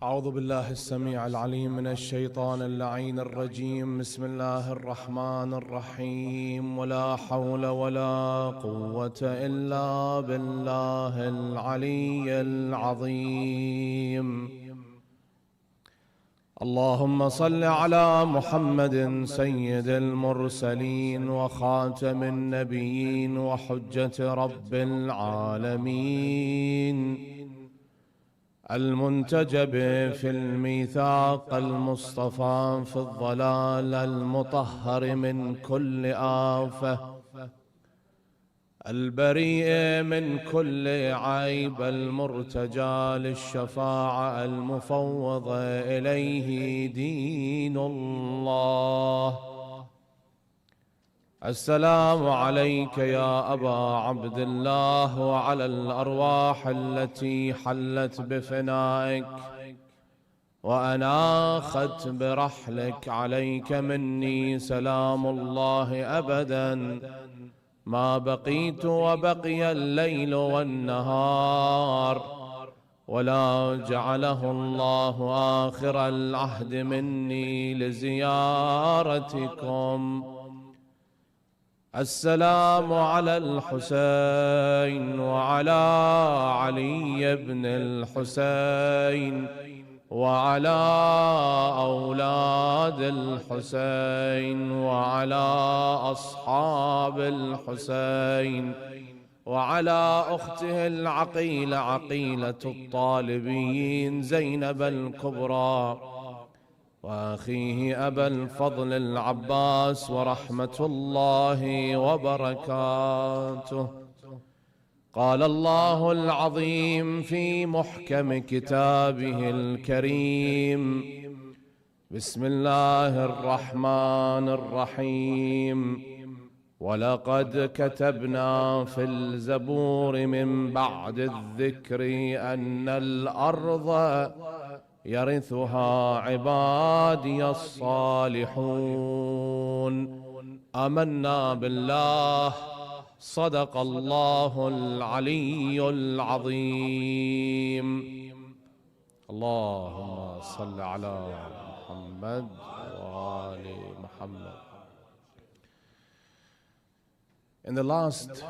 أعوذ بالله السميع العليم من الشيطان اللعين الرجيم. بسم الله الرحمن الرحيم. ولا حول ولا قوة إلا بالله العلي العظيم. اللهم صل على محمد سيد المرسلين وخاتم النبيين وحجة رب العالمين، المنتجب في الميثاق المصطفى في الضلال المطهر من كل آفة، البريء من كل عيب، المرتجى للشفاعة، المفوض إليه دين الله. السلام عليك يا أبا عبد الله وعلى الأرواح التي حلت بفنائك وأناخت برحلك. عليك مني سلام الله أبدا ما بقيت وبقي الليل والنهار، ولا جعله الله آخر العهد مني لزيارتكم. السلام على الحسين وعلى علي بن الحسين وعلى أولاد الحسين وعلى أصحاب الحسين وعلى أخته العقيلة عقيلة الطالبين زينب الكبرى وأخيه أبا الفضل العباس ورحمة الله وبركاته. قال الله العظيم في محكم كتابه الكريم: بسم الله الرحمن الرحيم. ولقد كتبنا في الزبور من بعد الذكر أن الأرض يرثها عبادي الصالحون. آمنا بالله. صدق الله العلي العظيم. اللهم صل على محمد وآل محمد. In the last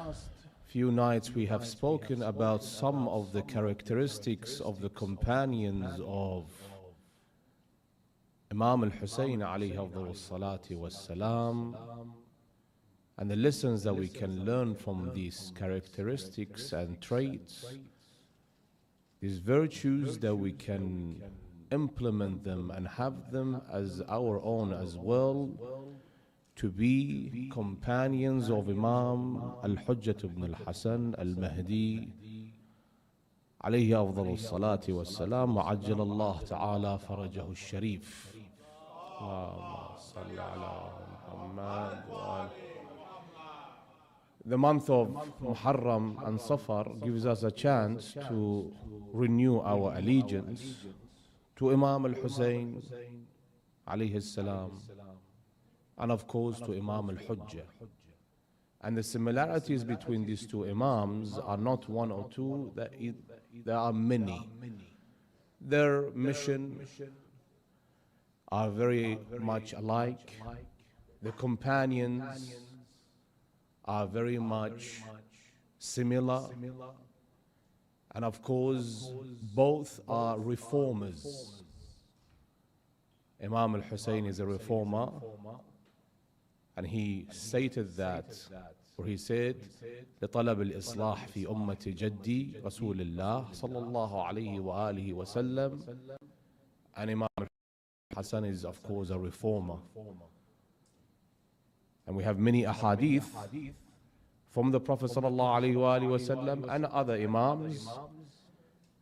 few nights we have spoken about some of the characteristics of the companions of Imam Hussein alayhi salatu wassalam, and the lessons that we can learn from these characteristics and traits, these virtues that we can implement them and have them as our own as well, to be companions of Imam Al-Hujjat ibn Al-Hasan Al-Mahdi alayhi afdal salati wassalam wa ajjal Allah ta'ala farajahu al-sharif. Allahumma salli ala Muhammad wa The month of Muharram and Safar gives us a chance to renew our allegiance to Imam Al-Hussein alayhi salam, and of course to Imam Al-Hujjah. And the similarities between these two Imams are not one or two, there are many. Their mission are very much alike. The companions are very much similar. And of course, both are reformers. Imam Al-Hussein is a reformer, and he stated that, or he said, لطلب الإصلاح في أمة جدي رسول الله صلى الله عليه وآله وسلم. And Imam Hassan is of course a reformer. And we have many ahadith from the Prophet صلى الله عليه وآله وسلم and other Imams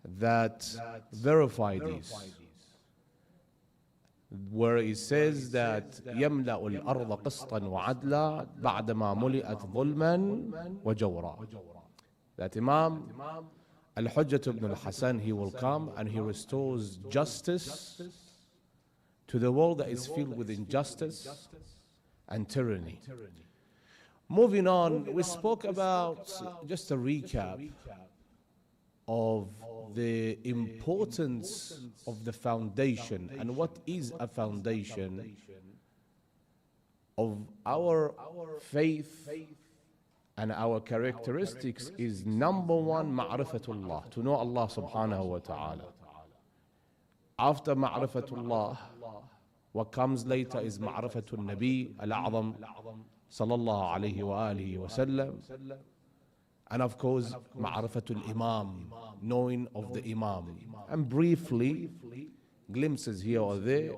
that verify these, where it says that يملأ الأرض قسطا وعدلا بعدما ملئت ظلما وجورا. That Imam Al-Hujjat ibn Al-Hasan, he will come and he restores justice to the world that is filled with injustice and tyranny. Moving on, we spoke about, just a recap, of the importance of the foundation and what is a foundation of our faith and our characteristics is number one, ma'rifatullah, to know Allah subhanahu wa ta'ala. After ma'rifatullah, what comes later is ma'rifatul Nabi al-A'zam sallallahu alayhi wa alihi wa sallam. And of course, ma'rifatul Imam, knowing of the Imam. And briefly, glimpses here or there,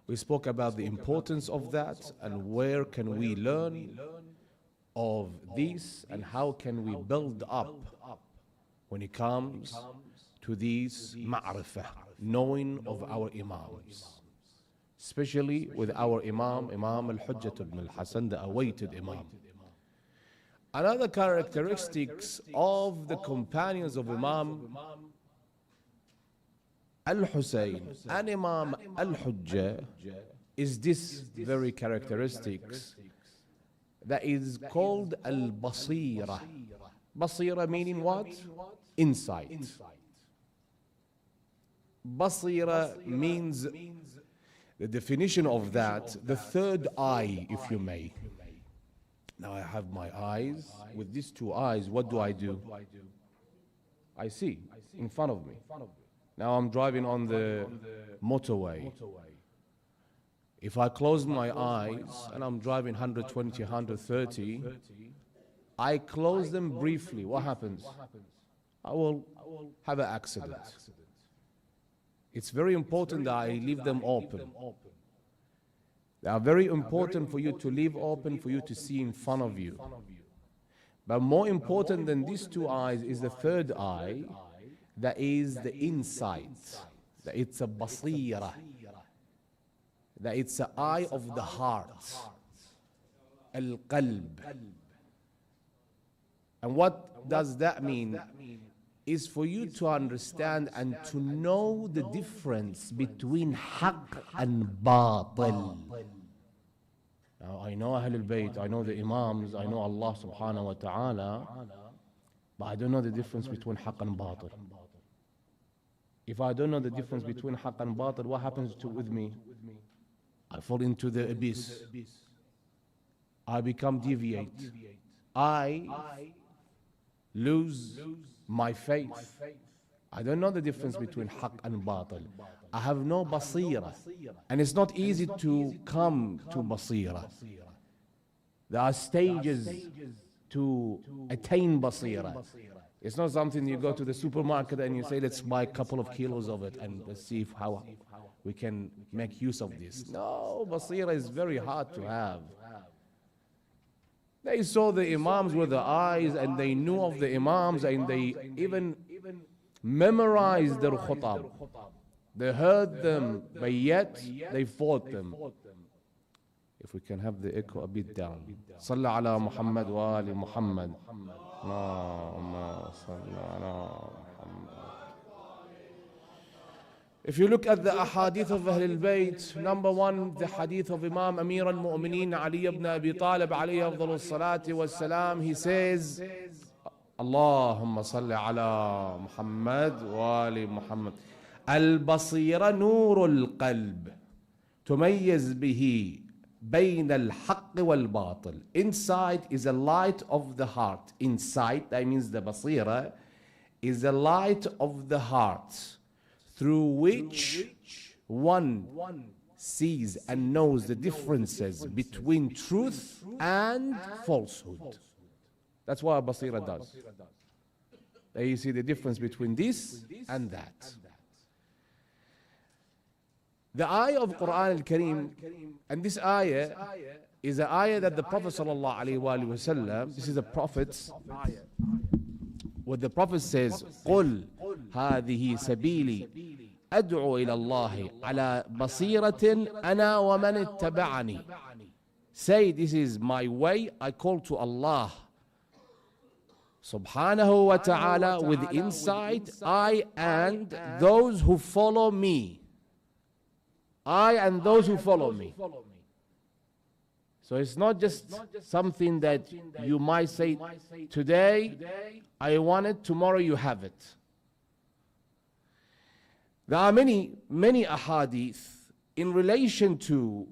we spoke about the importance of that and where can we learn of this and how can we build up when it comes to these ma'rifah, knowing of our Imams. Especially with our Imam al-Hujjat ibn al-Hasan, the awaited Imam. Another characteristics of the companions of Imam al-Hussein and Imam al-Hujjah is this very characteristics that is called al-Basira. Basira meaning what? Insight. Basira means, the definition of that, the third eye, if you may. Now I have my eyes. With these two eyes, what do? I see in front of me. Now I'm driving on the motorway. If I close my eyes and I'm driving 120, 130, I close them briefly. What happens? I will have an accident. It's very important that I leave them open. They are very important for you to leave open, for you to see in front of you. But more important than these two eyes is the third eye, that is the insight. That it's a basira. That it's an eye of the heart. Al-qalb. And what does that mean? Is for you to understand and to know the difference between haqq and batil. Now I know Ahlul Bayt, I know the Imams, I know Allah subhanahu wa ta'ala, but I don't know the difference between haqq and batil. If I don't know the difference between haqq and batil, what happens with me? I fall into the abyss. I become deviate. I lose my faith. I don't know the difference between haqq and batil. I have no basira. And it's not easy to come to basira. There are stages to attain basira. It's not something you go to the supermarket and you say, let's buy a couple of kilos of it and let's see how we can make use of this. No, basira is very hard to have. They saw the Imams with the eyes and they knew of the Imams and they even memorized their khutab. They heard them, but yet they fought them. If we can have the echo a bit down. Salli ala Muhammad wa ali Muhammad. Allahumma salli ala Muhammad. If you look at the ahadith of Ahlul Bayt, number one, the hadith of Imam Amir al-Mu'mineen Ali ibn Abi Talib alayhi afdalus salati was salam, he says, Allahumma salli ala Muhammad wa ali Muhammad. Al-basira nurul qalb, tumayyiz bihi bayn al-haqq wal-batil. Insight is a light of the heart. Insight, that means the basira, is a light of the heart, through which one sees and knows the differences between truth and falsehood. That's what basira does. There you see the difference between this and that. The ayah of Quran al-Kareem, and this ayah is an ayah that the Prophet sallallahu alaihi wasallam, this is the Prophet's ayah. What the Prophet says, قُلْ هَذِهِ سَبِيلِي أَدْعُو إِلَى اللَّهِ عَلَى بَصِيرَةٍ أَنَا وَمَنِ اتَّبَعَنِي. Say, this is my way, I call to Allah subhanahu wa ta'ala with insight, I and those who follow me. I and those who follow me. So it's not just something that you might say, today I want it, tomorrow you have it. There are many ahadith in relation to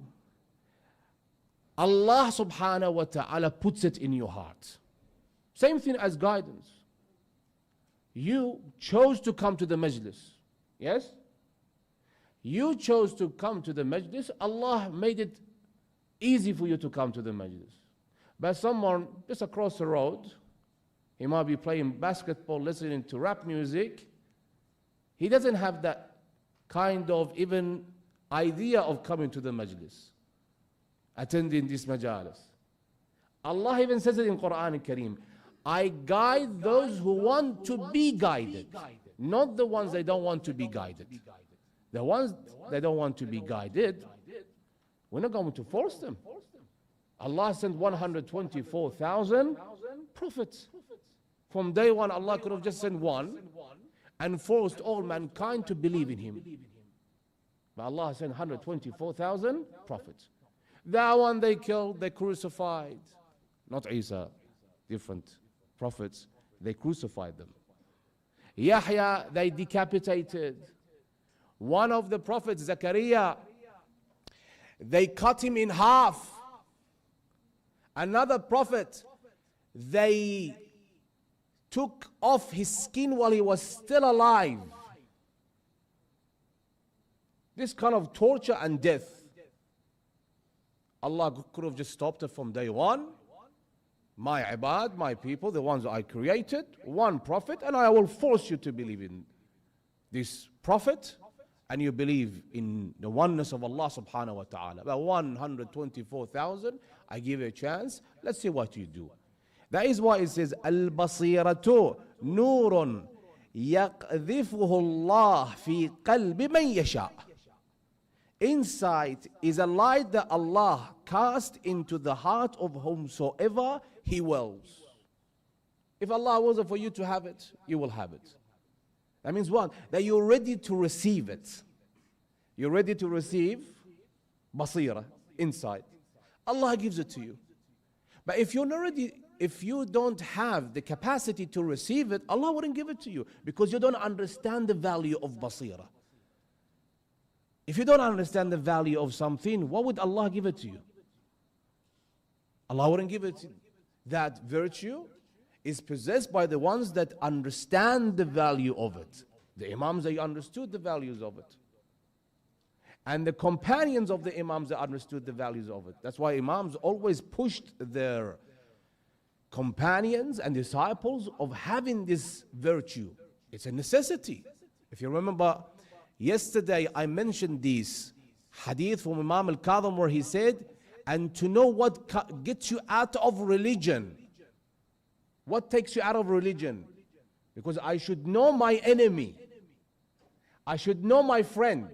Allah subhanahu wa ta'ala puts it in your heart. Same thing as guidance. You chose to come to the Majlis. Yes? You chose to come to the Majlis. Allah made it easy for you to come to the Majlis. But someone just across the road, he might be playing basketball, listening to rap music. He doesn't have that kind of even idea of coming to the Majlis, attending this Majalis. Allah even says it in Quranic Kareem, I guide those who want to be guided, not the ones they don't want to be guided. The ones they don't want to be guided, we're not going to force them. Allah sent 124,000 prophets. From day one, Allah could have just sent one and forced all mankind to believe in Him. But Allah sent 124,000 prophets. That one they killed, they crucified. Not Isa, different prophets. They crucified them. Yahya, they decapitated. One of the prophets, Zakaria, they cut him in half. Another prophet, they took off his skin while he was still alive. This kind of torture and death, Allah could have just stopped it from day one. My ibad, my people, the ones I created, one prophet, and I will force you to believe in this prophet, and you believe in the oneness of Allah subhanahu wa ta'ala. About 124,000, I give you a chance. Let's see what you do. That is why it says, Al-basiratu nurun yaqdhifuhu Allah fi qalbi man yasha. Insight is a light that Allah casts into the heart of whomsoever He wills. If Allah wills it for you to have it, you will have it. That means what? That you're ready to receive it. You're ready to receive basira, insight. Allah gives it to you. But if you're not ready, if you don't have the capacity to receive it, Allah wouldn't give it to you because you don't understand the value of basira. If you don't understand the value of something, why would Allah give it to you? Allah wouldn't give it to you. That virtue is possessed by the ones that understand the value of it. The Imams, they understood the values of it. And the companions of the Imams, they understood the values of it. That's why Imams always pushed their companions and disciples of having this virtue. It's a necessity. If you remember, yesterday I mentioned this hadith from Imam al-Kadhim where he said, and to know what gets you out of religion. What takes you out of religion? Because I should know my enemy. I should know my friend.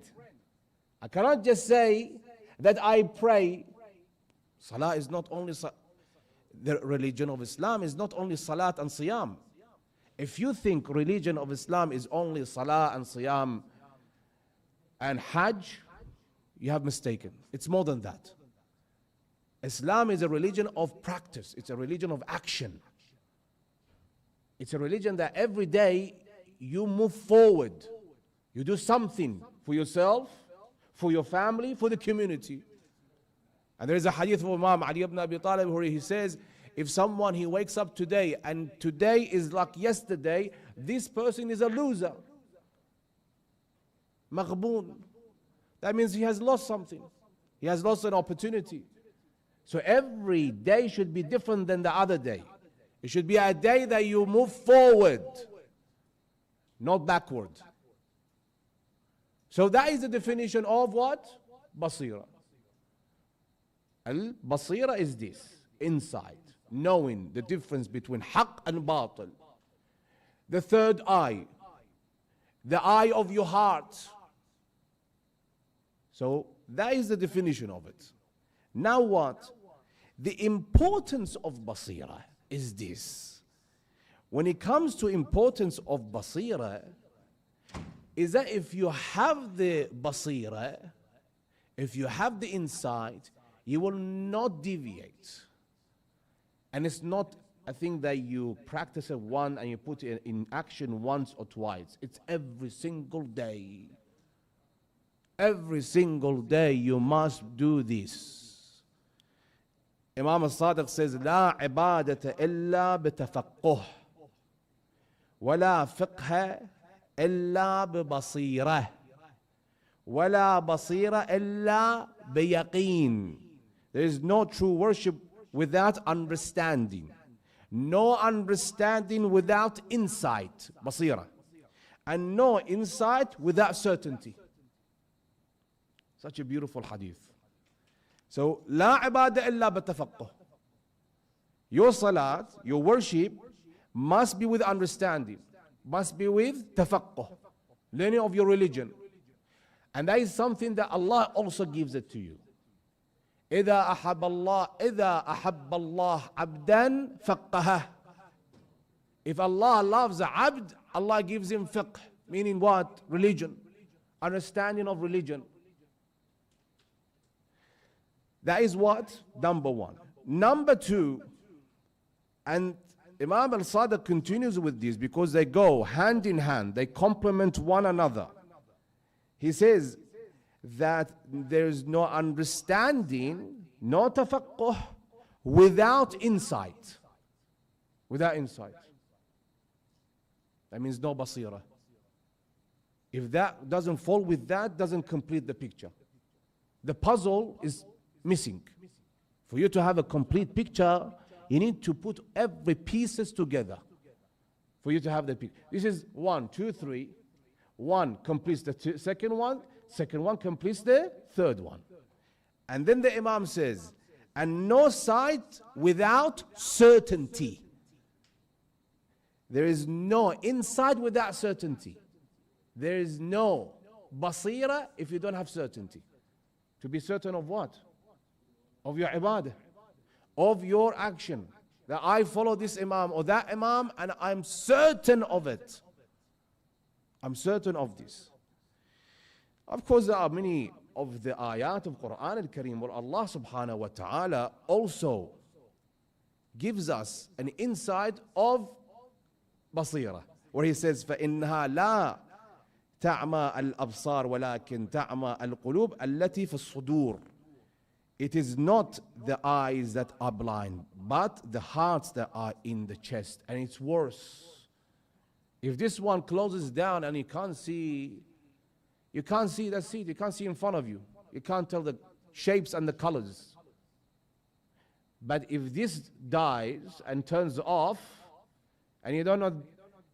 I cannot just say that I pray. Salah is not only, the religion of Islam is not only salat and siyam. If you think religion of Islam is only salah and siyam and hajj, you have mistaken. It's more than that. Islam is a religion of practice. It's a religion of action. It's a religion that every day you move forward. You do something for yourself, for your family, for the community. And there is a hadith of Imam Ali ibn Abi Talib where he says, if someone, he wakes up today and today is like yesterday, this person is a loser. Maghboon. That means he has lost something. He has lost an opportunity. So every day should be different than the other day. It should be a day that you move forward, not backward. So that is the definition of what? Basira. Al-basira is this, insight, knowing the difference between haqq and batil. The third eye, the eye of your heart. So that is the definition of it. Now what? The importance of basira is this. When it comes to importance of basira, is that if you have the basira, if you have the insight, You will not deviate. And it's not a thing that you practice it one and you put it in action once or twice. It's every single day. Every single day you must do this. Imam al-Sadiq says, لا عبادة إلا بتفقه ولا فقه إلا ببصيرة ولا بصيرة إلا بيقين. There is no true worship without understanding. No understanding without insight, بصيرة. And no insight without certainty. Such a beautiful hadith. So, لا عبادة إلا بالتفقه. Your salat, your worship must be with understanding, must be with tafaqquh, learning of your religion. And that is something that Allah also gives it to you. إذا أحب الله عبدا فقهه. If Allah loves a abd, Allah gives him fiqh, meaning what? Religion, understanding of religion. That is what? Number one. Number two, and Imam al-Sadiq continues with this because they go hand in hand, they complement one another. He says that there is no understanding, no tafaqquh, without insight. Without insight. That means no basira. If that doesn't fall with that, doesn't complete the picture. The puzzle is missing. For you to have a complete picture, you need to put every pieces together for you to have the picture. This is 1, 2, 3. One completes the second one completes the third one. And then the Imam says, and no sight without certainty. There is no insight without certainty. There is no basira if you don't have certainty. To be certain of what? Of your ibadah, of your action. That I follow this Imam or that Imam and I'm certain of it. I'm certain of this. Of course, there are many of the ayat of Quran al-Kareem where Allah subhanahu wa ta'ala also gives us an insight of basira, where he says, فَإِنَّهَا لَا تَعْمَى الْأَبْصَارِ وَلَكِنْ تَعْمَى الْقُلُوبِ الَّتِي فِي الصُّدُورِ. It is not the eyes that are blind, but the hearts that are in the chest. And it's worse. If this one closes down and you can't see the seat, you can't see in front of you. You can't tell the shapes and the colors. But if this dies and turns off, and you don't know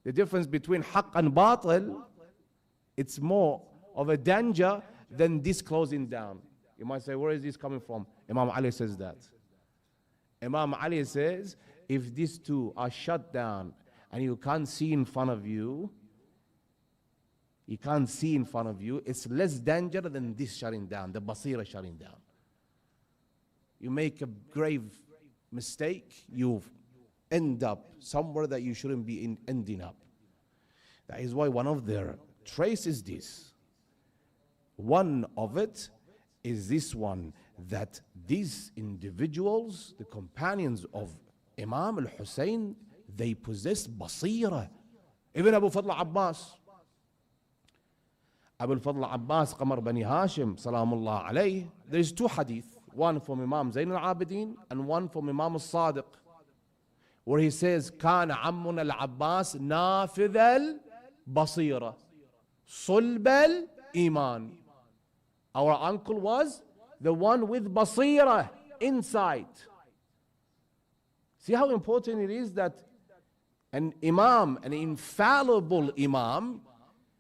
the difference between haqq and batil, it's more of a danger than this closing down. You might say, where is this coming from? Imam Ali says that. Imam Ali says, if these two are shut down and you can't see in front of you, it's less danger than this shutting down, the basira shutting down. You make a grave mistake, you end up somewhere that you shouldn't be ending up. That is why one of their traits is this. One of it is this one, that these individuals, the companions of Imam al-Hussein, they possess basira. Even Abu Fadl Abbas, Qamar Bani Hashim, Salamullah alayh, there is two hadith, one from Imam Zayn al-Abidin and one from Imam al-Sadiq, where he says, كان عمنا العباس نافذ البصيرة صلب الإيمان. Our uncle was the one with basira, insight. See how important it is that an imam, an infallible imam,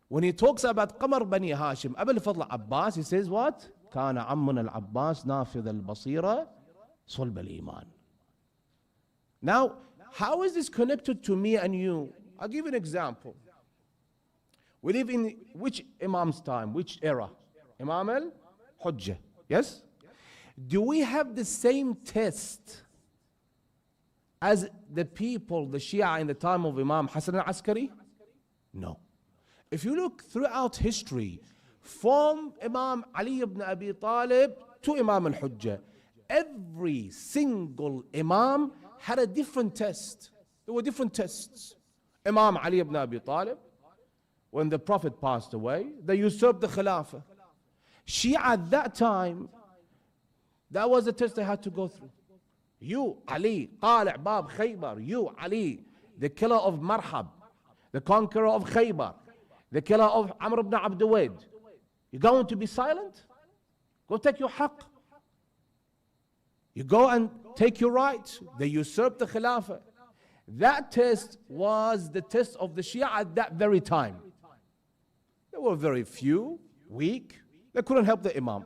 when he talks about Qamar Bani Hashim, Abu al-Fadl Abbas, he says what? كان عمنا العباس نافذ البصيرة صلب الإيمان. Now, how is this connected to me and you? I'll give you an example. We live in which Imam's time, which era? Imam al-Hujjah, yes? Do we have the same test as the people, the Shia in the time of Imam Hasan al-Askari? No. If you look throughout history, from Imam Ali ibn Abi Talib to Imam al-Hujjah, every single Imam had a different test. There were different tests. Imam Ali ibn Abi Talib, when the Prophet passed away, they usurped the Khilafah. Shia at that time, that was the test they had to go through. You, Ali, Qali' Bab Khaybar, you, Ali, the killer of Marhab, the conqueror of Khaybar, the killer of Amr ibn Abduwaid, you're going to be silent? Go take your haqq. You go and take your right. They usurped the Khilafah. That test was the test of the Shia at that very time. There were very few, weak. They couldn't help the Imam.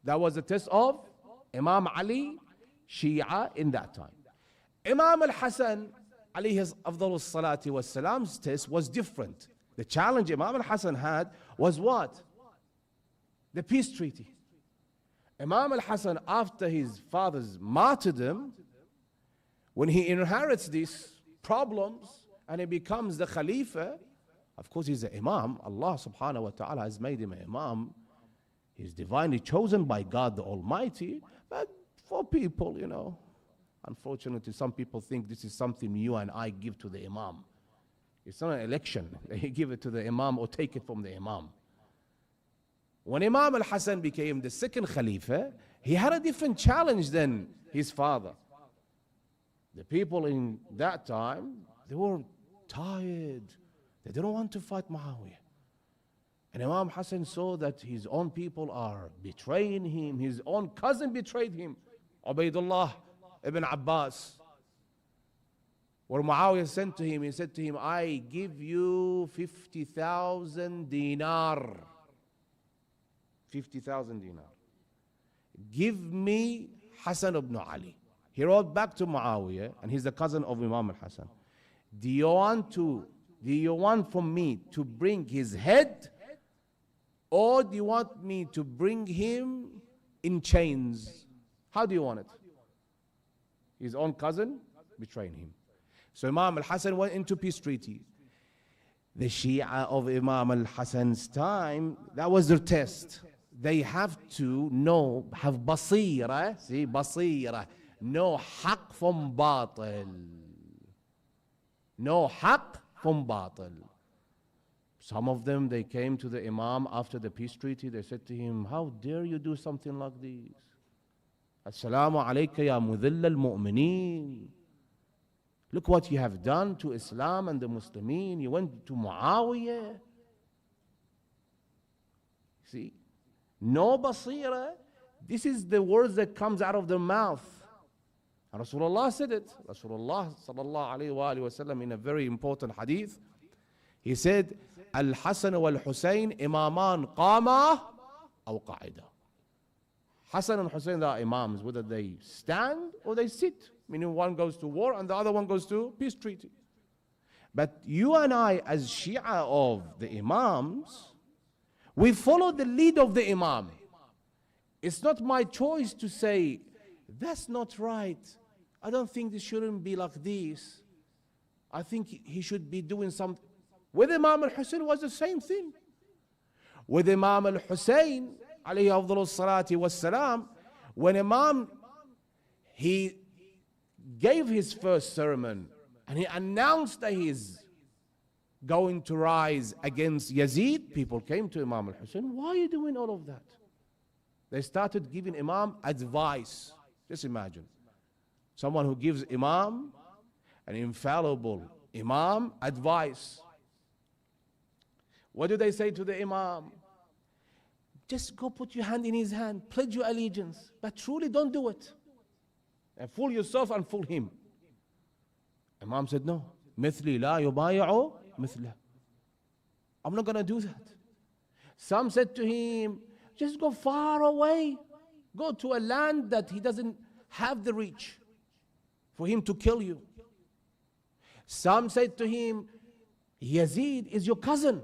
That was the test of Imam Ali, Shia in that time. Imam al-Hasan, alayhi afdalus salati was salam's test was different. The challenge Imam al-Hasan had was what? The peace treaty. Imam al-Hasan, after his father's martyrdom, when he inherits these problems and he becomes the Khalifa, of course he's an Imam. Allah subhanahu wa ta'ala has made him an Imam. He's divinely chosen by God the Almighty. But for people, you know, unfortunately some people think this is something you and I give to the Imam. It's not an election. They give it to the Imam or take it from the Imam. When Imam al-Hasan became the second Khalifa, he had a different challenge than his father. The people in that time, they were tired. They didn't want to fight Muawiyah. And Imam Hassan saw that his own people are betraying him. His own cousin betrayed him, Ubaydullah ibn Abbas. Where Muawiyah sent to him, he said to him, I give you 50,000 dinar. 50,000 dinar. Give me Hassan ibn Ali. He wrote back to Muawiyah, and he's the cousin of Imam al-Hasan. Do you want from me to bring his head, or do you want me to bring him in chains? How do you want it? His own cousin betraying him. So Imam al-Hasan went into peace treaty. The Shia of Imam al-Hasan's time, that was their test. They have to know, have basira, see, basira, know haqq from batil. Know haqq from batil. Some of them, they came to the Imam after the peace treaty. They said to him, how dare you do something like this? Assalamu alayka ya mudhilla al-mu'mineen. Look what you have done to Islam and the Muslimin. You went to Muawiyah. See? No basira. This is the words that comes out of their mouth. And Rasulullah said it. Rasulullah sallallahu alayhi wa sallam in a very important hadith. He said, Al-Hasan wal-Hussein imaman qama aw qa'ida. Hassan and Hussein are imams, whether they stand or they sit. Meaning one goes to war and the other one goes to peace treaty. But you and I, as Shia of the Imams, we follow the lead of the Imam. It's not my choice to say, that's not right. I don't think this shouldn't be like this. I think he should be doing something. With Imam al-Hussein was the same thing. With Imam al-Hussein, alayhi afdalus salati wassalam, when Imam, he gave his first sermon and he announced that he's going to rise against Yazid, people came to Imam al-Hussein, why are you doing all of that? They started giving Imam advice. Just imagine. Someone who gives Imam, an infallible Imam, advice. What do they say to the Imam? Just go put your hand in his hand, pledge your allegiance, but truly don't do it. And fool yourself and fool him. Imam said, no. مثلي لا يبايع مثله. I'm not going to do that. Some said to him, just go far away. Go to a land that he doesn't have the reach for him to kill you. Some said to him, Yazid is your cousin.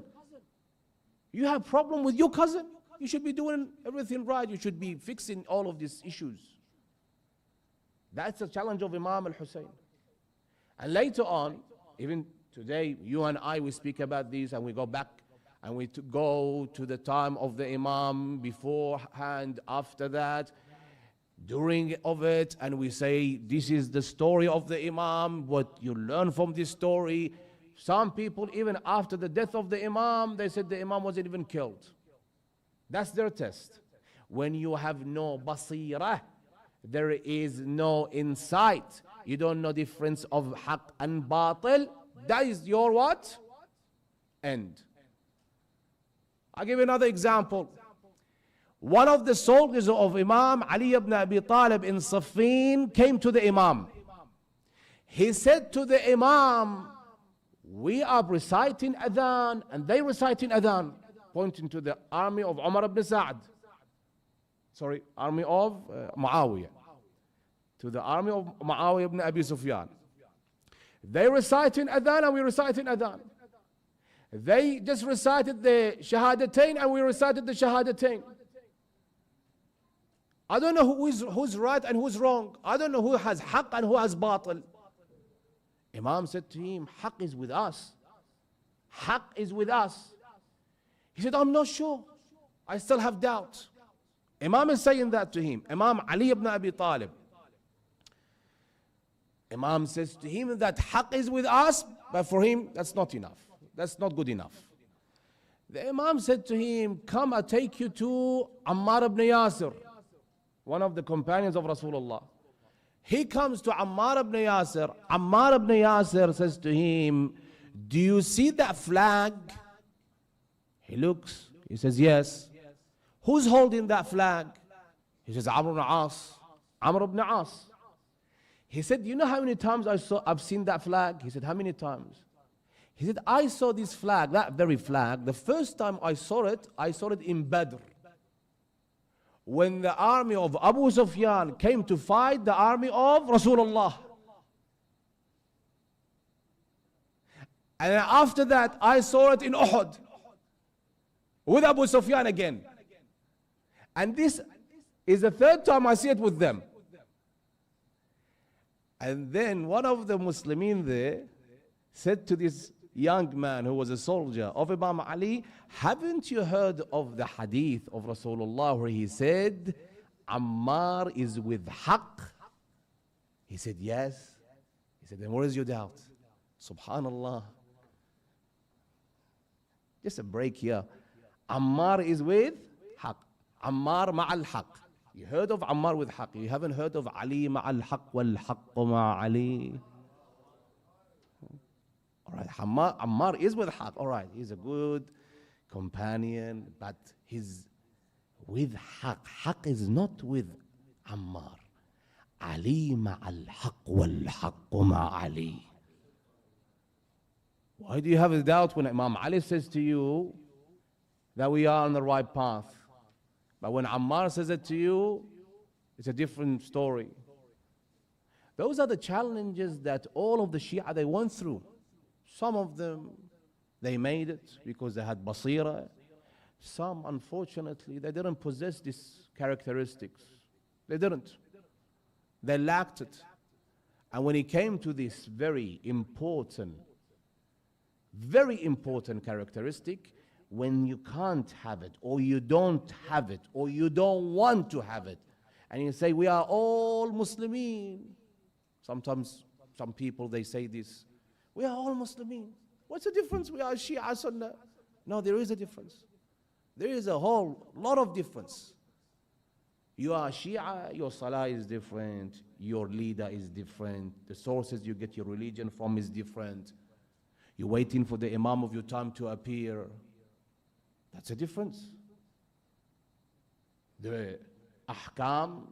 You have problem with your cousin. You should be doing everything right. You should be fixing all of these issues. That's the challenge of Imam al-Hussein. And later on, even today, you and I, we speak about this and we go back and we go to the time of the Imam, beforehand, after that, during of it, and we say, this is the story of the Imam, what you learn from this story. Some people, even after the death of the Imam, they said the Imam wasn't even killed. That's their test. When you have no basirah, there is no insight, you don't know difference of haqq and batil, that is your what? End. I'll give you another example. One of the soldiers of Imam Ali ibn Abi Talib in Siffin came to the Imam. He said to the Imam, we are reciting adhan, and they reciting adhan, pointing to the army of Umar ibn Sa'd. Sorry, army of Muawiyah. To the army of Muawiyah ibn Abi Sufyan. They reciting adhan and we reciting adhan. They just recited the shahadatain and we recited the shahadatain. I don't know who's right and who's wrong. I don't know who has haqq and who has batil. Imam said to him, haqq is with us. Haqq is with us. He said, I'm not sure. I still have doubt. Imam is saying that to him. Imam Ali ibn Abi Talib. Imam says to him that haqq is with us, but for him, that's not enough. That's not good enough. The Imam said to him, come, I'll take you to Ammar ibn Yasir, one of the companions of Rasulullah. He comes to Ammar ibn Yasir. Ammar ibn Yasir says to him, do you see that flag? He looks, he says, yes. Who's holding that flag? He says, Amr ibn As. Amr ibn As. He said, you know how many times I've seen that flag? He said, how many times? He said, I saw this flag, that very flag. The first time I saw it in Badr. When the army of Abu Sufyan came to fight the army of Rasulullah. And after that, I saw it in Uhud with Abu Sufyan again. And this is the third time I see it with them. And then one of the Muslimin there said to this young man who was a soldier of Imam Ali, haven't you heard of the hadith of Rasulullah where he said, Ammar is with haqq? He said, yes. He said, then where is your doubt? Subhanallah. Just a break here. Ammar is with haqq. Ammar ma'al haqq. You heard of Ammar with haqq. You haven't heard of Ali ma'al haqq wal haqq ma'ali. All right, Ammar is with haqq. All right, he's a good companion, but he's with haqq. Haqq is not with Ammar. Ali ma'al haqq wal haqq ma'ali. Why do you have a doubt when Imam Ali says to you that we are on the right path? But when Ammar says it to you, it's a different story. Those are the challenges that all of the Shia, they went through. Some of them, they made it because they had basira. Some, unfortunately, they didn't possess these characteristics. They didn't. They lacked it. And when it came to this very important characteristic, when you can't have it, or you don't have it, or you don't want to have it, and you say, we are all Muslimin. Sometimes some people, they say this, we are all Muslimin. What's the difference? We are Shia, Sunnah. No, there is a difference. There is a whole lot of difference. You are Shia, your salah is different, your leader is different, the sources you get your religion from is different. You're waiting for the Imam of your time to appear. That's a difference. The ahkam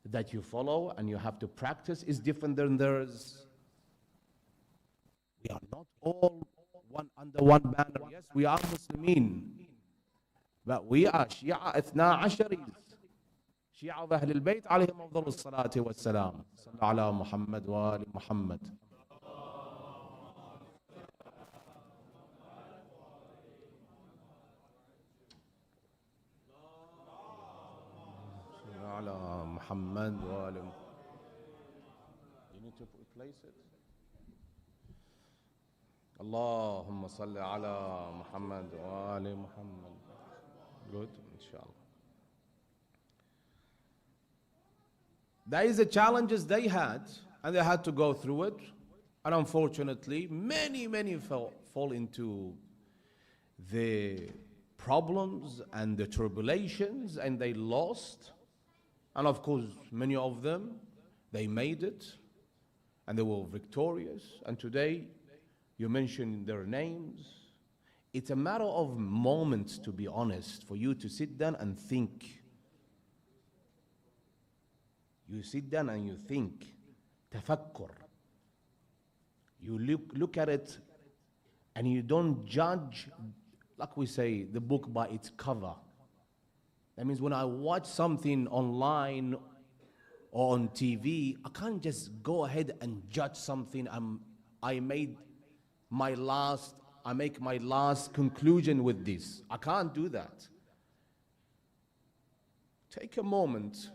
that you follow and you have to practice is different than theirs. We are not all under one banner. Yes, we are Muslimin, but we are Shia Ithna Asharis. Shia of Ahl al-Bayt alayhim afdal salati wa salam. Sallu ala Muhammad wa ali Muhammad. Muhammad wa ali. You need to replace it. Allahumma salli ala Muhammad wa ali Muhammad. Good, inshallah. That is the challenges they had, and they had to go through it. And unfortunately, many fall into the problems and the tribulations, and they lost. And of course, many of them, they made it, and they were victorious. And today, you mention their names. It's a matter of moments, to be honest, for you to sit down and think. You sit down and you think, tafakkur. You look at it and you don't judge, like we say, the book by its cover. That means when I watch something online or on TV, I can't just go ahead and judge something. I make my last conclusion with this. I can't do that. Take a moment.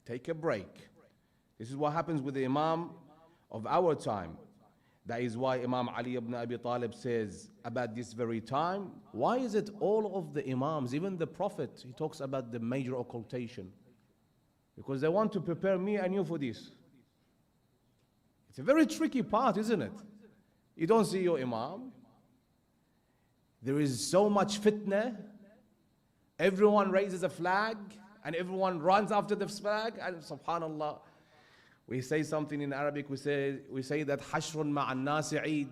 Take a break. This is what happens with the Imam of our time. That is why Imam Ali ibn Abi Talib says about this very time, why is it all of the Imams, even the Prophet, he talks about the major occultation? Because they want to prepare me and you for this. It's a very tricky part, isn't it? You don't see your Imam. There is so much fitna. Everyone raises a flag and everyone runs after the flag, and subhanallah, we say something in Arabic, we say that hashrun ma'an nasi Eid.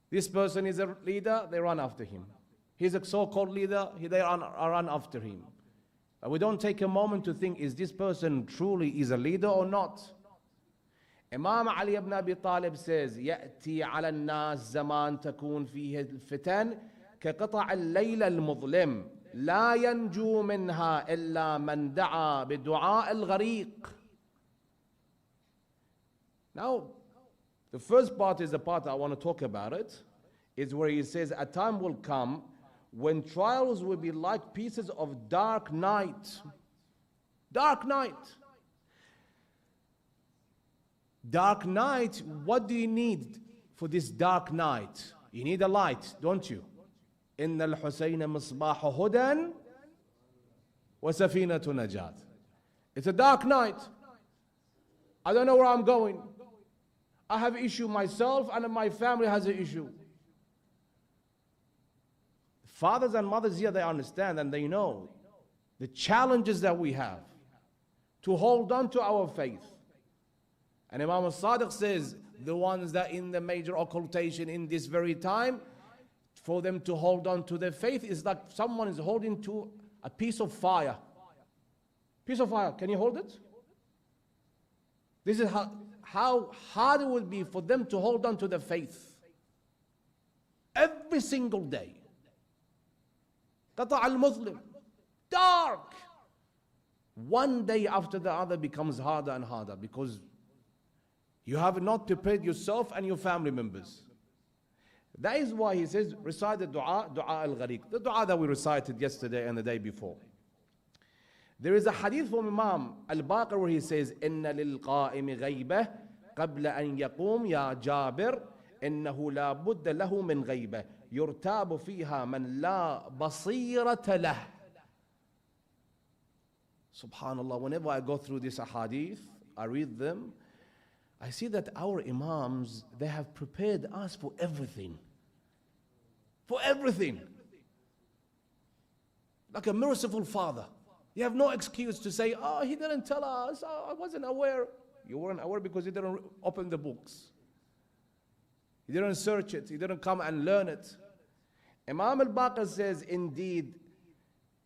This person is a leader, they run after him. He's a so-called leader, they run after him. And we don't take a moment to think, is this person truly is a leader or not? Imam Ali ibn Abi Talib says, يأتي على الناس زمان تكون فيه الفتن كقطع الليل المظلم لا ينجو منها إلا من دعا بدعاء الغريق. Now, the first part is the part I want to talk about it, is where he says a time will come when trials will be like pieces of dark night. Dark night. Dark night, what do you need for this dark night? You need a light, don't you? إن الحسين مصباح هدى وسفينة نجاة. It's a dark night. I don't know where I'm going. I have an issue myself, and my family has an issue. Fathers and mothers here, they understand and they know the challenges that we have to hold on to our faith. And Imam al-Sadiq says, the ones that in the major occultation in this very time, for them to hold on to their faith is like someone is holding to a piece of fire. Piece of fire, can you hold it? This is how hard it would be for them to hold on to the faith. Every single day. قطع المظلم. Dark. One day after the other becomes harder and harder because you have not prepared yourself and your family members. That is why he says, recite the dua al-ghariq. The dua that we recited yesterday and the day before. There is a hadith from Imam al-Baqir where he says, إِنَّ لِلْقَائِمِ غَيْبَةً قَبْلَ أَنْ يَقُومْ يَا جَابِرْ إِنَّهُ لَا بُدَّ لَهُ مِنْ غَيْبَةٍ يُرْتَابُ فِيهَا مَنْ لَا بَصِيرَةَ لَهُ. Subhanallah, whenever I go through this hadith, I read them, I see that our Imams, they have prepared us for everything. For everything. Like a merciful father. You have no excuse to say, oh, he didn't tell us, oh, I wasn't aware. You weren't aware because you didn't open the books. You didn't search it. You didn't come and learn it. Imam al-Baqir says, indeed,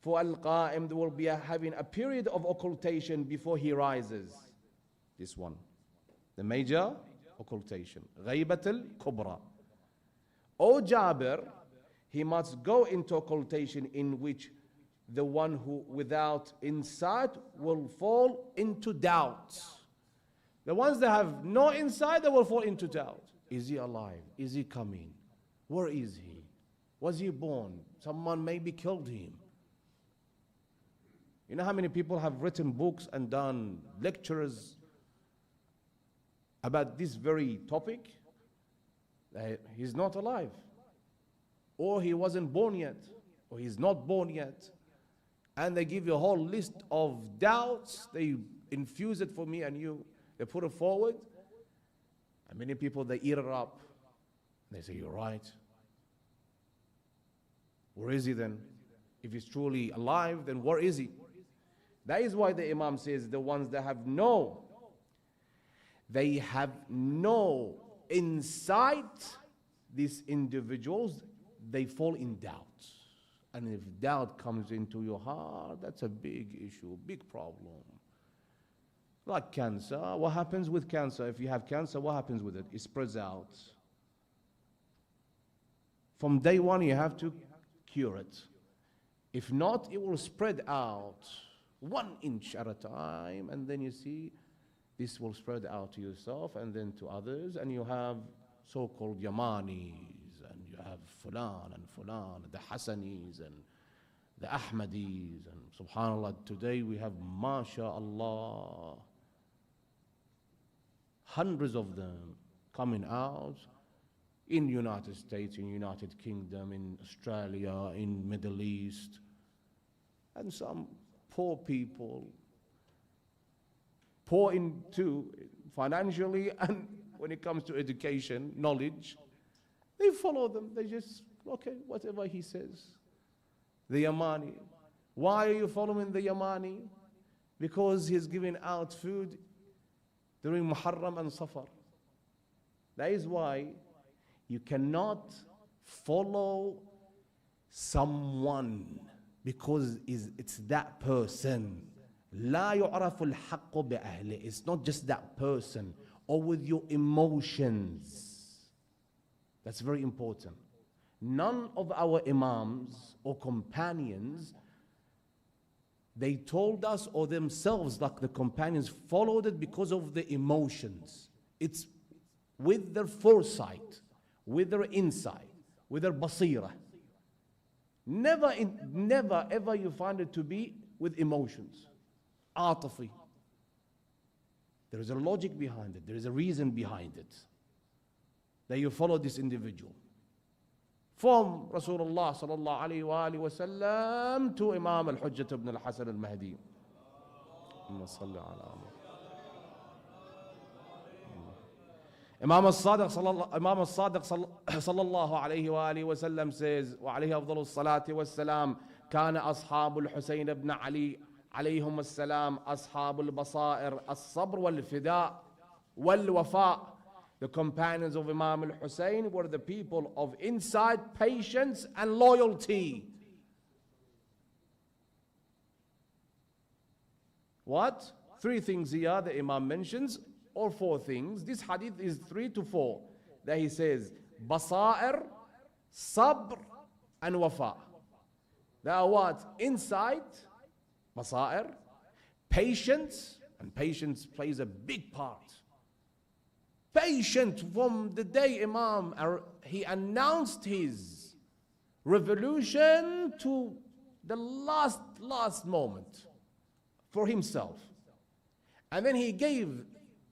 for Al-Qa'im, there will be having a period of occultation before he rises. This one. The major occultation. Ghaybat al-Kubra. O Jabir, he must go into occultation in which the one who without insight will fall into doubt. The ones that have no insight, they will fall into doubt. Is he alive? Is he coming? Where is he? Was he born? Someone maybe killed him. You know how many people have written books and done lectures about this very topic? He's not alive, or he wasn't born yet, or he's not born yet. And they give you a whole list of doubts. They infuse it for me and you. They put it forward. And many people, they eat it up. They say, you're right. Where is he then? If he's truly alive, then where is he? That is why the Imam says the ones that have no insight, these individuals, they fall in doubt. And if doubt comes into your heart, that's a big issue, big problem. Like cancer, what happens with cancer? If you have cancer, what happens with it? It spreads out. From day one, you have to cure it. If not, it will spread out 1 inch at a time, and then you see this will spread out to yourself and then to others, and you have so-called Yamanis, and you have Fulan and Fulan, the Hassanis and the Ahmadis, and subhanAllah, today we have, MashaAllah, hundreds of them coming out in United States, in United Kingdom, in Australia, in Middle East, and some poor people, poor into financially, and when it comes to education, knowledge, they follow them. They just, okay, whatever he says. The Yamani. Why are you following the Yamani? Because he's giving out food during Muharram and Safar. That is why you cannot follow someone because it's that person. لا يعرف الحق بأهله. It's not just that person or with your emotions. That's very important. None of our Imams or companions, they told us or themselves, like the companions, followed it because of the emotions. It's with their foresight, with their insight, with their basira. Never ever you find it to be with emotions. Atafi. There is a logic behind it. There is a reason behind it. That you follow this individual. From Rasulullah sallallahu alayhi wa alihi wa sallam to Imam al-Hujjat ibn al-Hasan al-Mahdi. Imam al-Sadiq sallallahu alayhi wa alihi wa sallam says, وعليه أفضل الصلاة والسلام كان أصحاب الحسين بن علي عليهم السلام أصحاب البصائر الصبر والفداء والوفاء. The companions of Imam al-Hussein were the people of insight, patience, and loyalty. What? 3 things here the Imam mentions, or 4 things. This hadith is 3 to 4. That he says, Basair, Sabr, and Wafa. They are what? Insight, Basair, patience, and patience plays a big part. Patient from the day Imam, he announced his revolution to the last moment for himself. And then he gave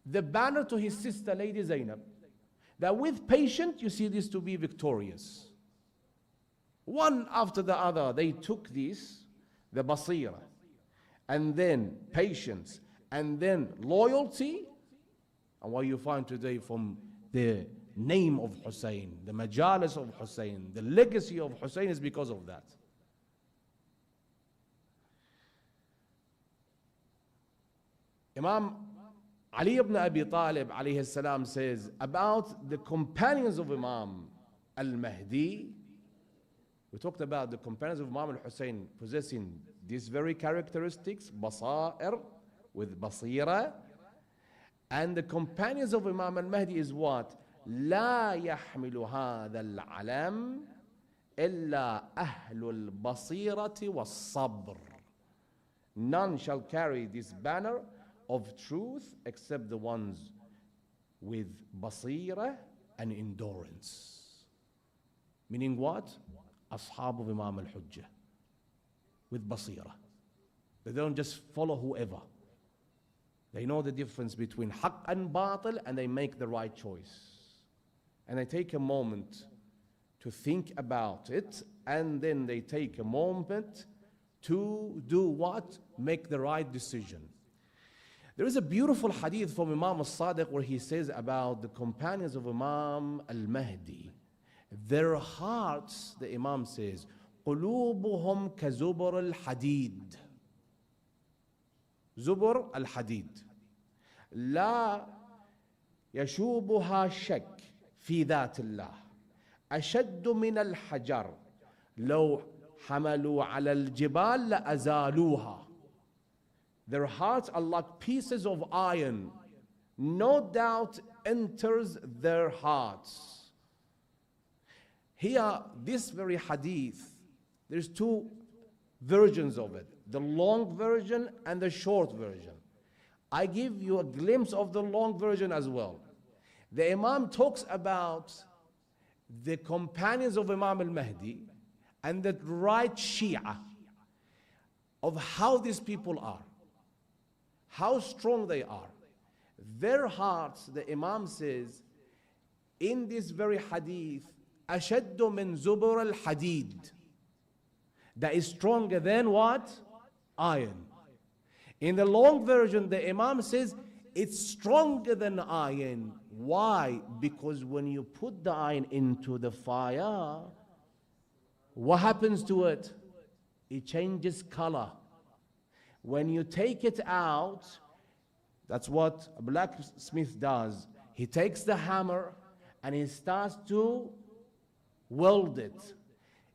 the banner to his sister, Lady Zainab, that with patience you see this to be victorious. One after the other, they took this, the basira, and then patience, and then loyalty. And what you find today from the name of Hussein, the Majalis of Hussein, the legacy of Hussein is because of that. Imam Ali ibn Abi Talib alayhi salam says about the companions of Imam al-Mahdi. We talked about the companions of Imam al-Hussein possessing these very characteristics, basair, with basira. And the companions of Imam al-Mahdi is what? لا يحمل هذا العلم إلا أهل البصيرة والصبر. None shall carry this banner of truth except the ones with basira and endurance. Meaning what? Ashab of Imam al-Hujjah. With basira. They don't just follow whoever. They know the difference between haqq and batil, and they make the right choice. and they take a moment to think about it, and then they take a moment to do what? Make the right decision. There is a beautiful hadith from Imam al-Sadiq where he says about the companions of Imam al-Mahdi. Their hearts, the Imam says, قلوبهم كزبر الحديد. زبر الحديد. لا يشوبها شك في ذات الله. أشد من الحجر. لو حملوا على الجبال لأزالوها. Their hearts are like pieces of iron. No doubt enters their hearts. Here, this very hadith, there's two versions of it. The long version and the short version. I give you a glimpse of the long version as well. The Imam talks about the companions of Imam al-Mahdi and the right Shia of how these people are. How strong they are. Their hearts, the Imam says, in this very hadith, أشد من زبر الحديد. That is stronger than what? Iron. In the long version, the Imam says, it's stronger than iron. Why? Because when you put the iron into the fire, what happens to it? It changes color. When you take it out, that's what a blacksmith does. He takes the hammer and he starts to weld it,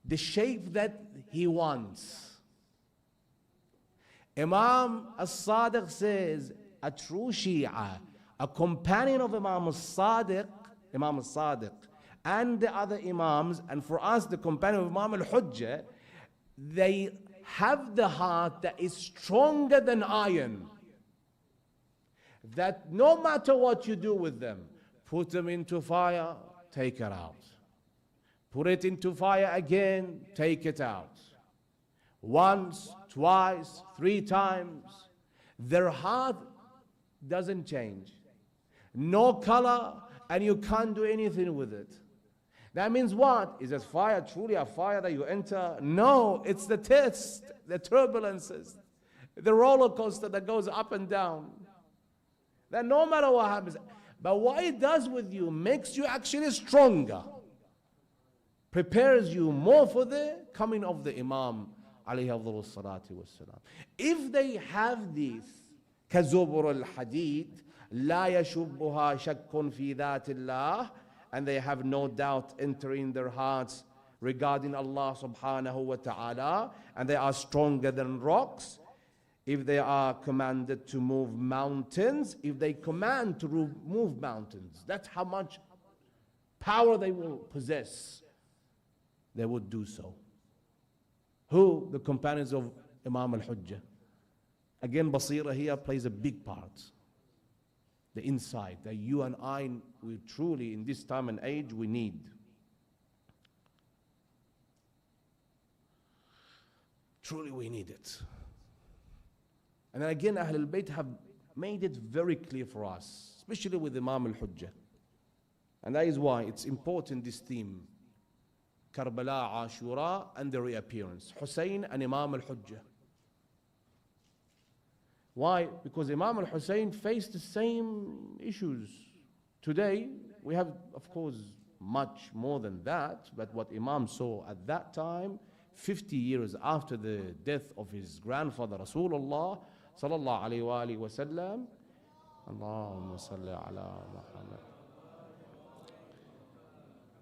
the shape that he wants. Imam al-Sadiq says, a true Shia, a companion of Imam al-Sadiq, and the other Imams, and for us the companion of Imam al-Hujjah, they have the heart that is stronger than iron. That no matter what you do with them, put them into fire, take it out. Put it into fire again, take it out. Once, twice, 3 times. Their heart doesn't change. No color, and you can't do anything with it. That means what? Is this fire truly a fire that you enter? No, it's the test, the turbulences, the roller coaster that goes up and down. That no matter what happens, but what it does with you makes you actually stronger, prepares you more for the coming of the Imam alayhi afdalu salatu wassalam. If they have this, كزبر الحديد لا يشبها شك في ذات الله, and they have no doubt entering their hearts regarding Allah subhanahu wa ta'ala, and they are stronger than rocks. If they are commanded to move mountains, if they command to move mountains, that's how much power they will possess. They would do so. Who? The companions of Imam al-Hujjah. Again, Basira here plays a big part. The insight that you and I, we truly, in this time and age, we need. Truly we need it. And then again, Ahl al-Bayt have made it very clear for us, especially with Imam al-Hujjah. And that is why it's important, this theme, Karbala, Ashura, and the reappearance. Hussein and Imam al-Hujjah. Why? Because Imam al-Hussein faced the same issues. Today, we have, of course, much more than that, but what Imam saw at that time, 50 years after the death of his grandfather, Rasulullah, sallallahu alayhi wa sallam, Allahumma salli ala Muhammad.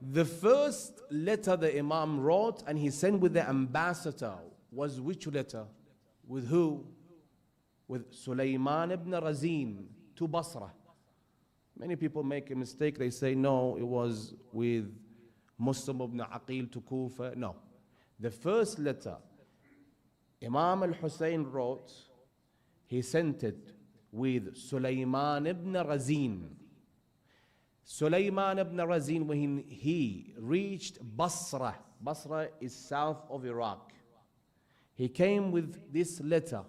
The first letter the Imam wrote and he sent with the ambassador was which letter? With who? With Sulaiman ibn Razin to Basra. Many people make a mistake. They say, no, it was with Muslim ibn Aqil to Kufa. No. The first letter Imam al-Hussein wrote, he sent it with Sulaiman ibn Razin. Sulaiman ibn Razin, when he reached Basra, Basra is south of Iraq, he came with this letter.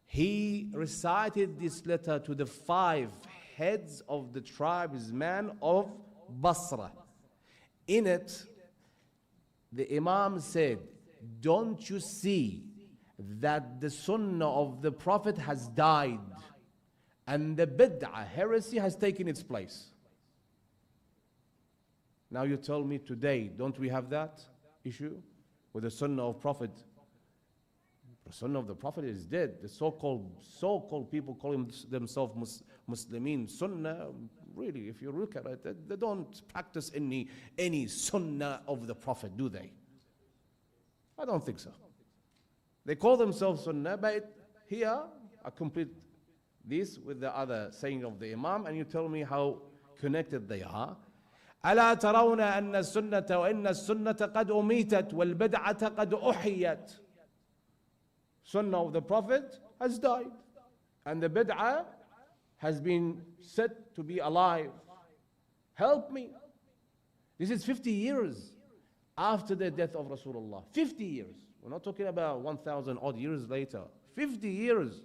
He recited this letter to the 5 heads of the tribesmen of Basra. In it, the Imam said, don't you see that the sunnah of the Prophet has died and the bid'ah, heresy, has taken its place? Now you tell me today, don't we have that issue with the sunnah of Prophet? The sunnah of the Prophet is dead. The so-called people calling themselves Muslimin, sunnah, really, if you look at it, they don't practice any sunnah of the Prophet, do they? I don't think so. They call themselves sunnah, but here I complete this with the other saying of the Imam, and you tell me how connected they are. ألا ترون أن السنة وإن السنة قد أميتت والبدعة قد أحيت. Sunnah of the Prophet has died and the bid'ah has been set to be alive. Help me. This is 50 years after the death of Rasulullah. 50 years. We're not talking about 1,000 odd years later. 50 years.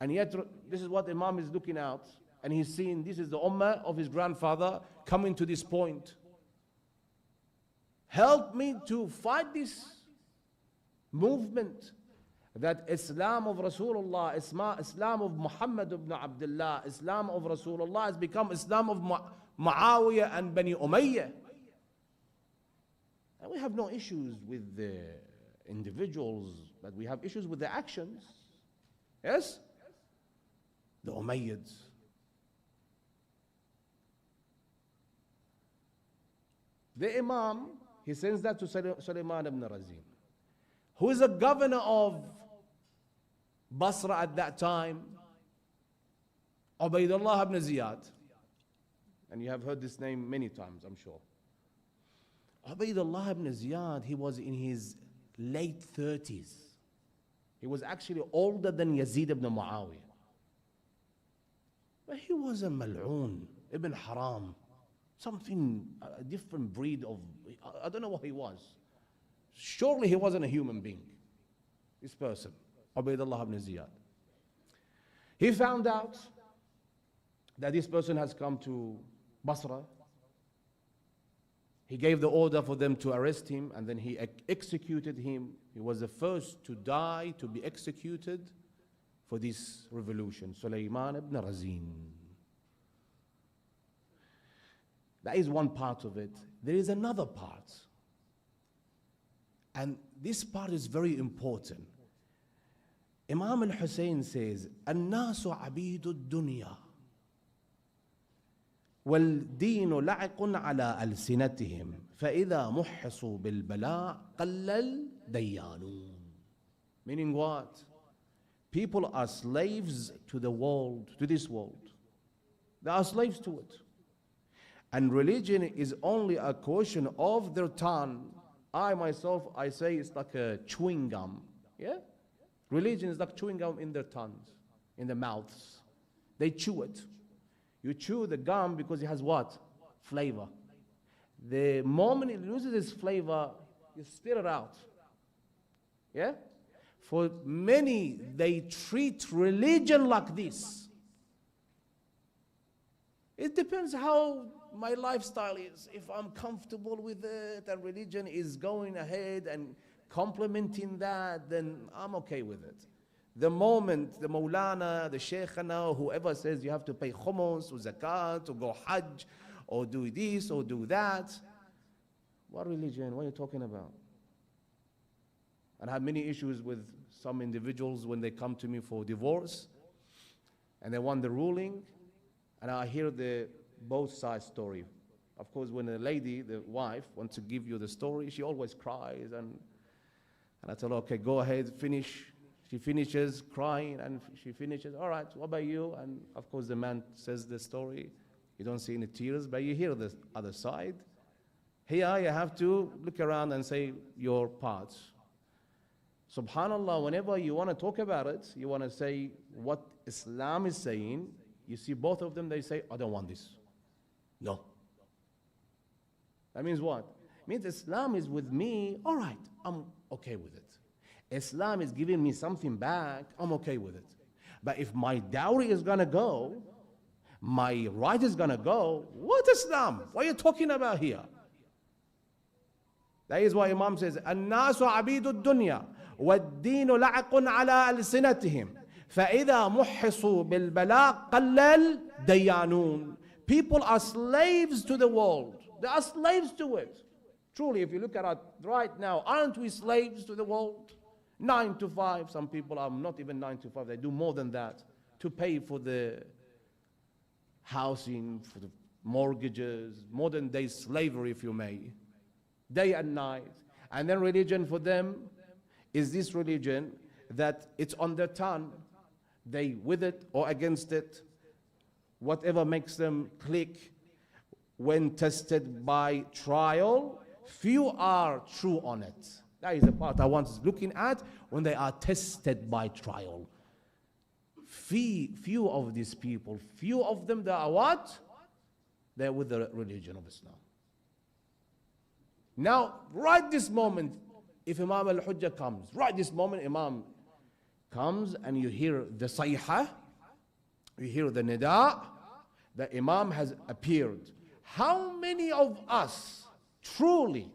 And yet this is what Imam is looking at, and he's seeing this is the ummah of his grandfather coming to this point. Help me to fight this movement that Islam of Rasulullah, Islam of Muhammad ibn Abdullah, Islam of Rasulullah has become Islam of Muawiyah and Bani Umayyah. And we have no issues with the individuals, but we have issues with the actions. Yes? The Umayyads. The Imam, he sends that to Sulaiman ibn Razin, who is a governor of Basra at that time, Ubaydullah ibn Ziyad. And you have heard this name many times, I'm sure. Ubaydullah ibn Ziyad, he was in his late 30s. He was actually older than Yazid ibn Muawiyah. But he was a mal'oon, ibn haram, something, a different breed of, I don't know what he was. Surely he wasn't a human being, this person, Ubaydullah ibn Ziyad. He found out that this person has come to Basra. He gave the order for them to arrest him, and then he executed him. He was the first to die, to be executed for this revolution, Sulaiman ibn Razin. That is one part of it. There is another part. And this part is very important. Imam Hussein says, الناس عبيد الدنيا والدين لعق على ألسنتهم فإذا محصوا بالبلاء قل الديانون. Meaning what? People are slaves to the world, to this world. They are slaves to it. And religion is only a question of their tongue. I myself, I say it's like a chewing gum. Yeah? Religion is like chewing gum in their tongues, in their mouths. They chew it. You chew the gum because it has what? Flavor. The moment it loses its flavor, you spit it out. Yeah? For many, they treat religion like this. It depends how my lifestyle is. If I'm comfortable with it and religion is going ahead and complementing that, then I'm okay with it. The moment the Maulana, the Shaykhana, whoever says you have to pay khumus or zakat or go hajj or do this or do that, what religion? What are you talking about? And I have many issues with some individuals when they come to me for divorce and they want the ruling, and I hear the both sides story. Of course, when a lady, the wife, wants to give you the story, she always cries, and I tell her, okay, go ahead, finish. She finishes crying, and she finishes, all right, what about you? And of course, the man says the story. You don't see any tears, but you hear the other side. Here, you have to look around and say your parts. Subhanallah, whenever you want to talk about it, you want to say what Islam is saying, you see both of them, they say, I don't want this. No. That means what? It means Islam is with me, all right, I'm okay with it. Islam is giving me something back, I'm okay with it. But if my dowry is going to go, my right is gonna go. What Islam? What are you talking about here? That is why Imam says, الناس عبيد الدنيا والدين لعق على ألسنتهم فإذا محصوا بالبلاء قل الديانون. People are slaves to the world. They are slaves to it. Truly, if you look at it right now, aren't we slaves to the world? 9 to 5. Some people are not even 9 to 5. They do more than that to pay for the housing, for the mortgages, modern day slavery, if you may, day and night. And then religion for them is this religion that it's on their tongue. They with it or against it, whatever makes them click. When tested by trial, few are true on it. That is the part I want us looking at, when they are tested by trial. Few of these people, few of them, they are what? They're with the religion of Islam. Now, right this moment, if Imam al-Hujjah comes, right this moment, Imam comes and you hear the sayha, you hear the nida, the Imam has appeared. How many of us truly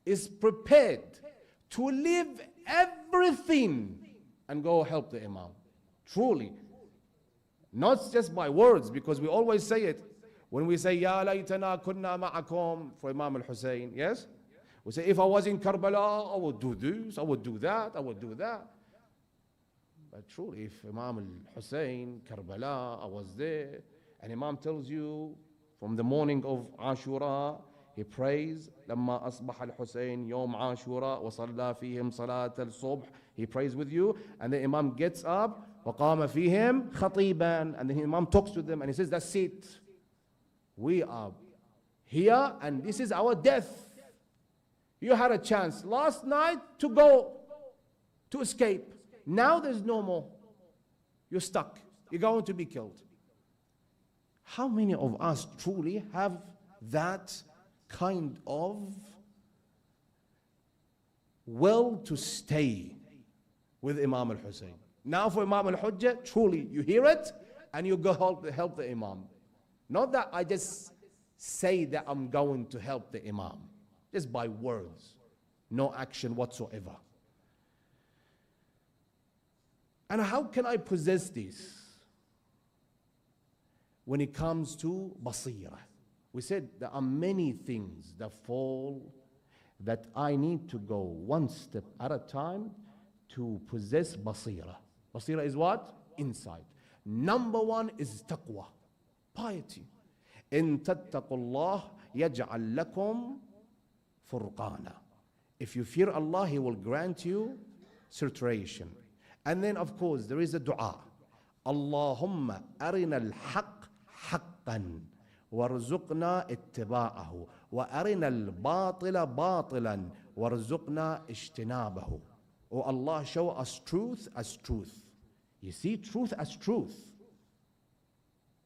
is prepared to leave everything and go help the Imam? Truly. Not just by words, because we always say it. When we say, Ya laytana kunna ma'akum, for Imam Hussein, yes? We say, if I was in Karbala, I would do this, I would do that, I would do that. But truly, if Imam Hussein, Karbala, I was there, and Imam tells you, from the morning of Ashura, he prays, لما أصبح الحسين يوم عاشوراء وصلى فيهم صلاة الصبح. He prays with you, and the Imam gets up, وقام فيهم خطيبا, and the Imam talks to them, and he says, that's it. We are here, and this is our death. You had a chance last night to go, to escape. Now there's no more. You're stuck. You're going to be killed. How many of us truly have that kind of will to stay with Imam al-Hussein? Now for Imam al-Hujjah, truly you hear it and you go help the Imam. Not that I just say that I'm going to help the Imam, just by words, no action whatsoever. And how can I possess this? When it comes to basira, we said there are many things that fall, that I need to go one step at a time to possess basira. Basira is what? Insight. Number one is taqwa, piety. In tattaqullah yaj'al lakum furqana. If you fear Allah, He will grant you certification. And then of course there is a dua. Allahumma arina al-haq حقا وارزقنا اتباعه وأرنا الباطل باطلا وارزقنا اجتنابه. Oh Allah, show us truth as truth. You see truth as truth.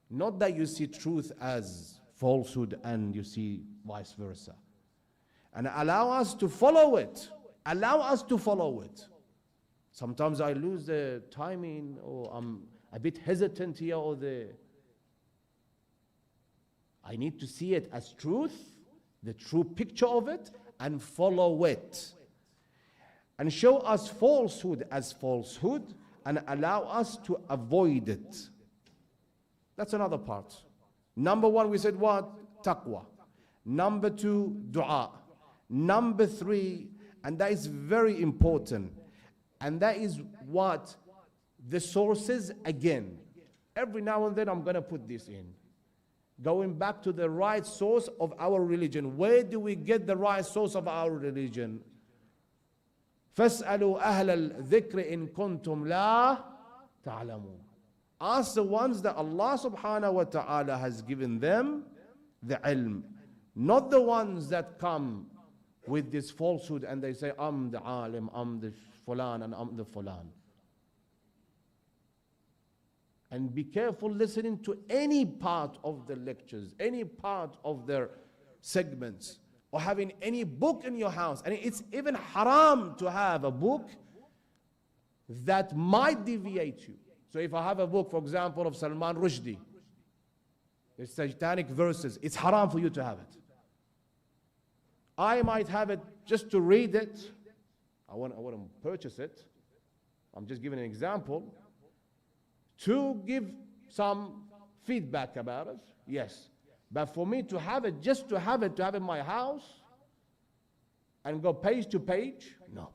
Not that you see truth as falsehood and you see vice versa. And allow us to follow it. Allow us to follow it. Sometimes I lose the timing, or I'm a bit hesitant here or there. I need to see it as truth, the true picture of it, and follow it. And show us falsehood as falsehood, and allow us to avoid it. That's another part. Number one, we said what? Taqwa. Number two, dua. Number three, and that is very important, and that is what? The sources again. Every now and then I'm going to put this in. Going back to the right source of our religion. Where do we get the right source of our religion? فَاسْأَلُوا أَهْلَ الذِّكْرِ إِن كُنْتُمْ لَا تَعْلَمُونَ. Ask the ones that Allah subhanahu wa ta'ala has given them the ilm. Not the ones that come with this falsehood and they say, I'm the alim, I'm the fulan, and I'm the fulan. And be careful listening to any part of the lectures, any part of their segments, or having any book in your house. And it's even haram to have a book that might deviate you. So if I have a book, for example, of Salman Rushdie, the satanic verses. It's haram for you to have it. I might have it just to read it. I wouldn't purchase it. I'm just giving an example. To give some feedback about it, yes. But for me to have it, just to have it in my house and go page to page, no.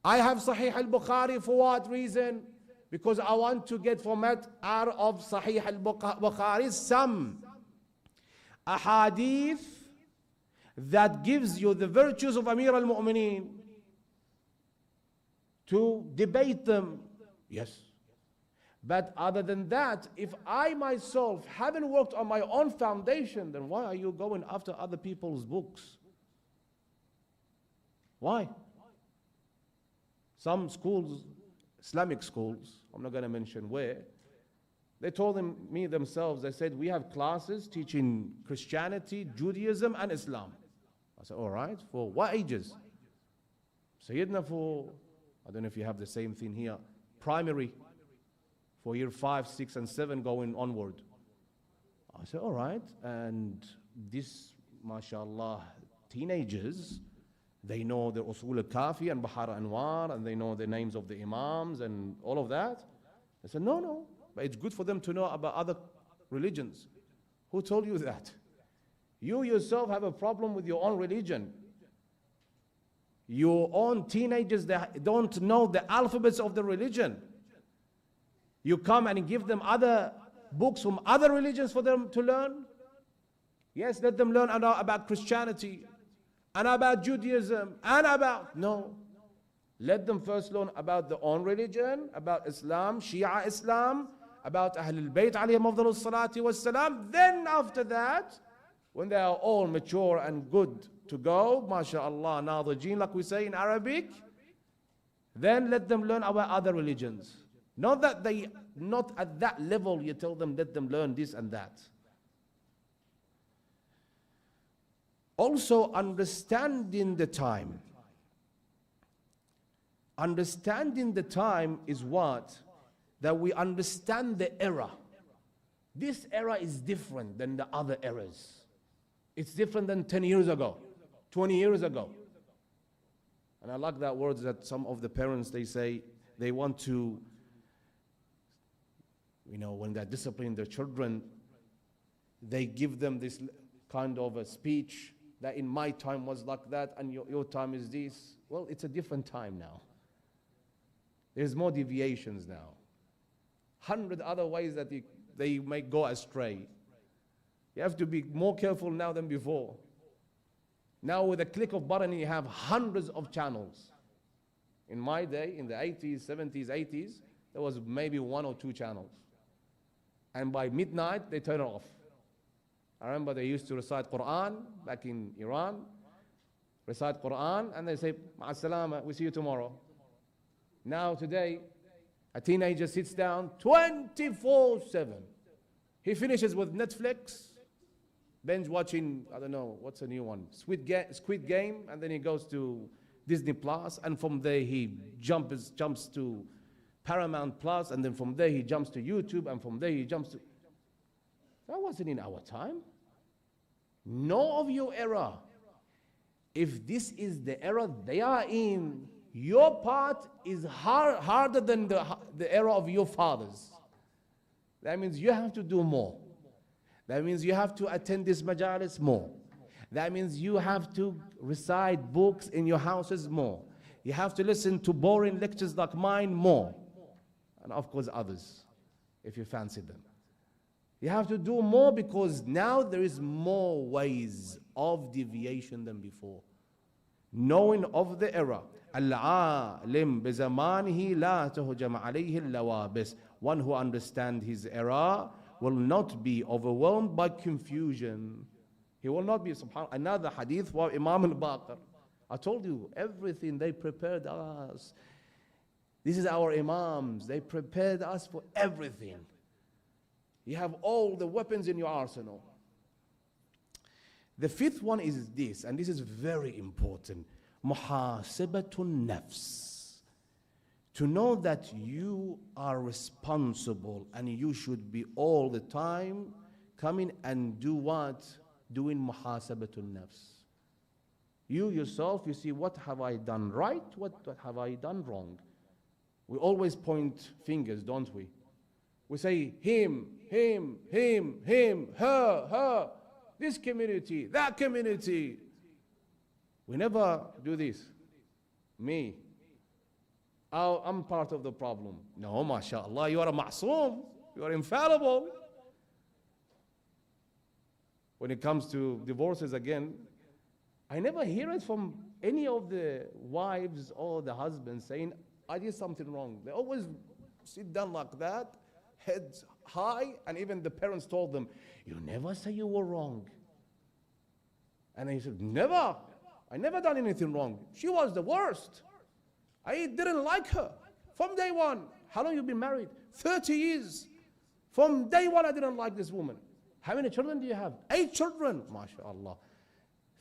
I have Sahih al-Bukhari for what reason? Because I want to get from it out of Sahih al-Bukhari some ahadith that gives you the virtues of Amir al-Mu'mineen, to debate them, yes. But other than that, if I myself haven't worked on my own foundation, then why are you going after other people's books? Why? Some schools, Islamic schools, I'm not going to mention where, they told me themselves, they said, we have classes teaching Christianity, Judaism, and Islam. I said, all right, for what ages? Sayyidina for, I don't know if you have the same thing here, primary, for year 5, 6, and 7 going onward. I said, all right, and this, mashallah, teenagers, they know the Usul al-Kafi and Bahar Anwar, and they know the names of the Imams and all of that. I said, no, but it's good for them to know about other religions. Who told you that? You yourself have a problem with your own religion. Your own teenagers, they don't know the alphabets of the religion. You come and give them other books from other religions for them to learn. Yes, let them learn about Christianity and about Judaism and about, no. Let them first learn about their own religion, about Islam, Shia Islam, about Ahlul Bayt alayhim afdalu salati wassalam. Then after that, when they are all mature and good to go, mashallah, nadijin, like we say in Arabic, then let them learn about other religions. Not that they, not at that level you tell them, let them learn this and that. Also, understanding the time. Understanding the time is what? That we understand the era. This era is different than the other eras. It's different than 10 years ago, 20 years ago. And I like that words that some of the parents, they say, they want to, you know, when they're disciplining their children, they give them this kind of a speech that in my time was like that and your time is this. Well, it's a different time now. There's more deviations now. 100 other ways that they may go astray. You have to be more careful now than before. Now with a click of button, you have hundreds of channels. In my day, in the 80s, 70s, 80s, there was maybe 1 or 2 channels. And by midnight, they turn it off. I remember they used to recite Quran back in Iran, recite Quran, and they say, Ma'as-salama, we see you tomorrow. Now today, a teenager sits down 24/7. He finishes with Netflix, binge watching, I don't know, what's a new one? Squid Game, and then he goes to Disney Plus, and from there he jumps to Paramount Plus, and then from there he jumps to YouTube, and from there he jumps to... That wasn't in our time. Know of your era. If this is the era they are in, your part is harder than the era of your fathers. That means you have to do more. That means you have to attend this Majalis more. That means you have to recite books in your houses more. You have to listen to boring lectures like mine more. And of course others, if you fancy them. You have to do more because now there is more ways of deviation than before. Knowing of the era. Al-'alim bizamanihi la tuhjam alayhi al-lawabis. One who understands his era will not be overwhelmed by confusion. He will not be, subhanAllah. Another hadith for Imam al-Baqir. I told you, everything they prepared us. This is our Imams. They prepared us for everything. You have all the weapons in your arsenal. The fifth one is this, and this is very important. Muhasabatun nafs. to know that you are responsible and you should be all the time coming and do what? Doing muhasabatul nafs. You yourself, you see, what have I done right? What have I done wrong? We always point fingers, don't we? We say him, her, this community, that community. We never do this. Me. Oh, I'm part of the problem. No, mashallah, you are a ma'soom. You are infallible. When it comes to divorces again, I never hear it from any of the wives or the husbands saying, I did something wrong. They always sit down like that, heads high, and even the parents told them, you never say you were wrong. And he said, never. I never done anything wrong. She was the worst. I didn't like her from day one. How long you been married? 30 years. From day one, I didn't like this woman. How many children do you have? 8 children. MashaAllah.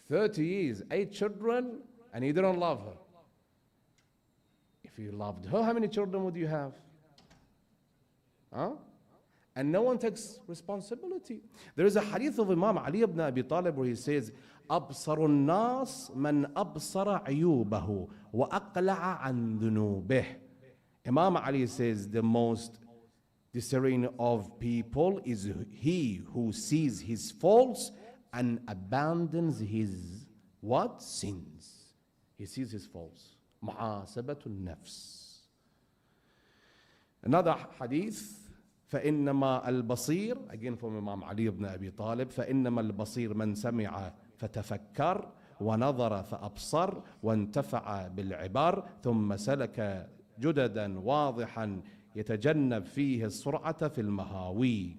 30 years, 8 children, and you didn't love her. If you loved her, how many children would you have? Huh? And no one takes responsibility. There is a hadith of Imam Ali ibn Abi Talib where he says, أبصر الناس من أبصر عيوبه وأقلع عن ذنوبه. Imam Ali says the most discerning of people is he who sees his faults and abandons his what? Sins. He sees his faults. محاسبة النفس. Another hadith, فإنما البصير, again from Imam Ali ibn Abi Talib, فإنما البصير من سمع فتفكر ونظر فأبصر وانتفع بالعبار ثم سلك جددا واضحا يتجنب فيه السرعة في المهاوي.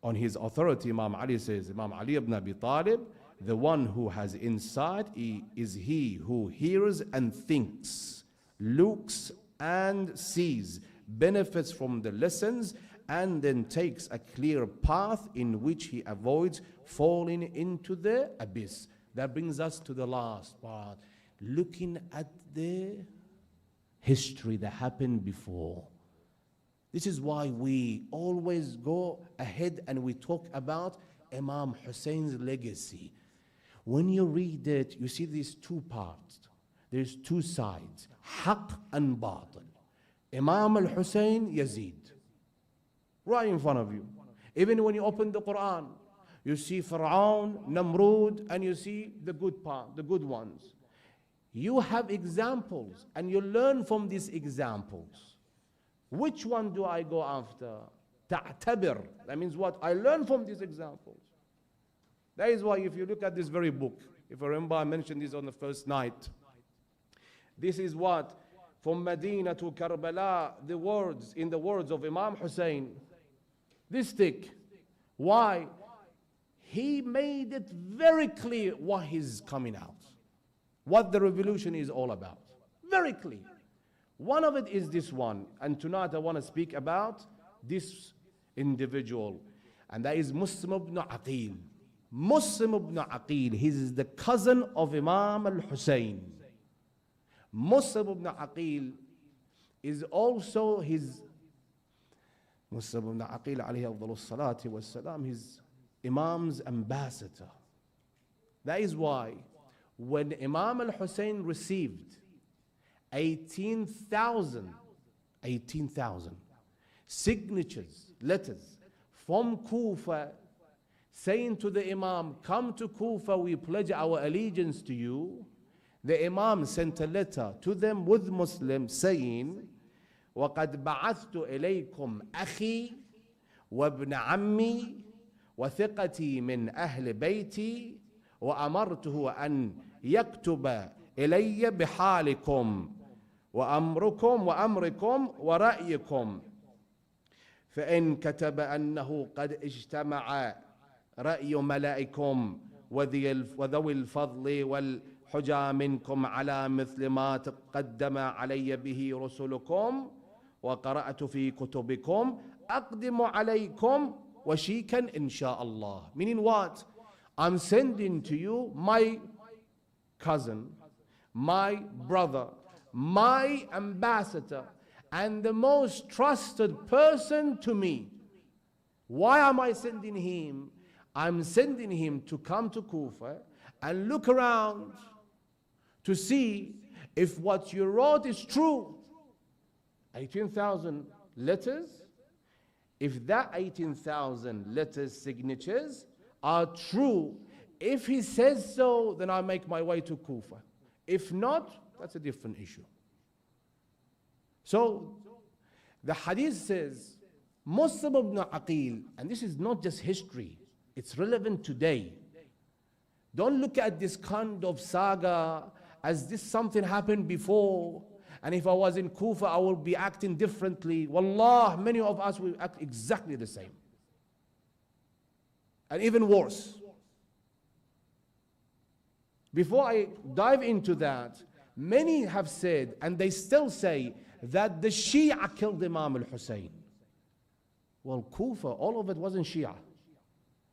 On his authority, Imam Ali says, Imam Ali ibn Abi Talib, the one who has insight is he who hears and thinks, looks and sees, benefits from the lessons, and then takes a clear path in which he avoids falling into the abyss. That brings us to the last part, looking at the history that happened before. This is why we always go ahead and we talk about Imam Hussein's legacy. When you read it, you see these 2 parts. There's 2 sides, haqq and batil. Imam al-Hussein, Yazid, right in front of you. Even when you open the Quran, you see Fir'aun, Namrud, and you see the good part, the good ones. You have examples, and you learn from these examples. Which one do I go after? Ta'tabir. That means what? I learn from these examples. That is why if you look at this very book, if you remember I mentioned this on the first night. This is what? From Medina to Karbala, the words, in the words of Imam Hussein. This thick. Why? He made it very clear what is coming out. What the revolution is all about. Very clear. One of it is this one, and tonight I want to speak about this individual, and that is Muslim ibn Aqil. Muslim ibn Aqil, he is the cousin of Imam al-Hussein. Muslim ibn Aqil is also Muslim ibn Aqil alayhi afdalu salati was salam, his Imam's ambassador. That is why when Imam al-Hussein received 18,000 signatures, letters from Kufa saying to the Imam, come to Kufa, we pledge our allegiance to you. The Imam sent a letter to them with Muslims saying, وَقَدْ بَعَثْتُ إِلَيْكُمْ أَخِي وَابْنَ عَمِّي وَثِقَتِي مِنْ أَهْلِ بَيْتِي وَأَمَرْتُهُ أَنْ يَكْتُبَ إِلَيَّ بِحَالِكُمْ وأمركم ورأيكم فإن كتب أنه قد اجتمع رأي ملائكم وذوي الفضل والحجى منكم على مثل ما تقدم علي به رسلكم وقرأت في كتبكم أقدم عليكم وشيكا إن شاء الله. Meaning what? I'm sending to you my cousin, my brother, my ambassador, and the most trusted person to me. Why am I sending him? I'm sending him to come to Kufa and look around to see if what you wrote is true. 18,000 letters. If that 18,000 letters signatures are true, if he says so, then I'll make my way to Kufa. If not, that's a different issue. So the hadith says, Muslim ibn Aqil, and this is not just history, it's relevant today. Don't look at this kind of saga as this something happened before, and if I was in Kufa, I would be acting differently. Wallah, many of us will act exactly the same. And even worse. Before I dive into that, many have said, and they still say, that the Shia killed Imam Hussein. Well, Kufa, all of it wasn't Shia.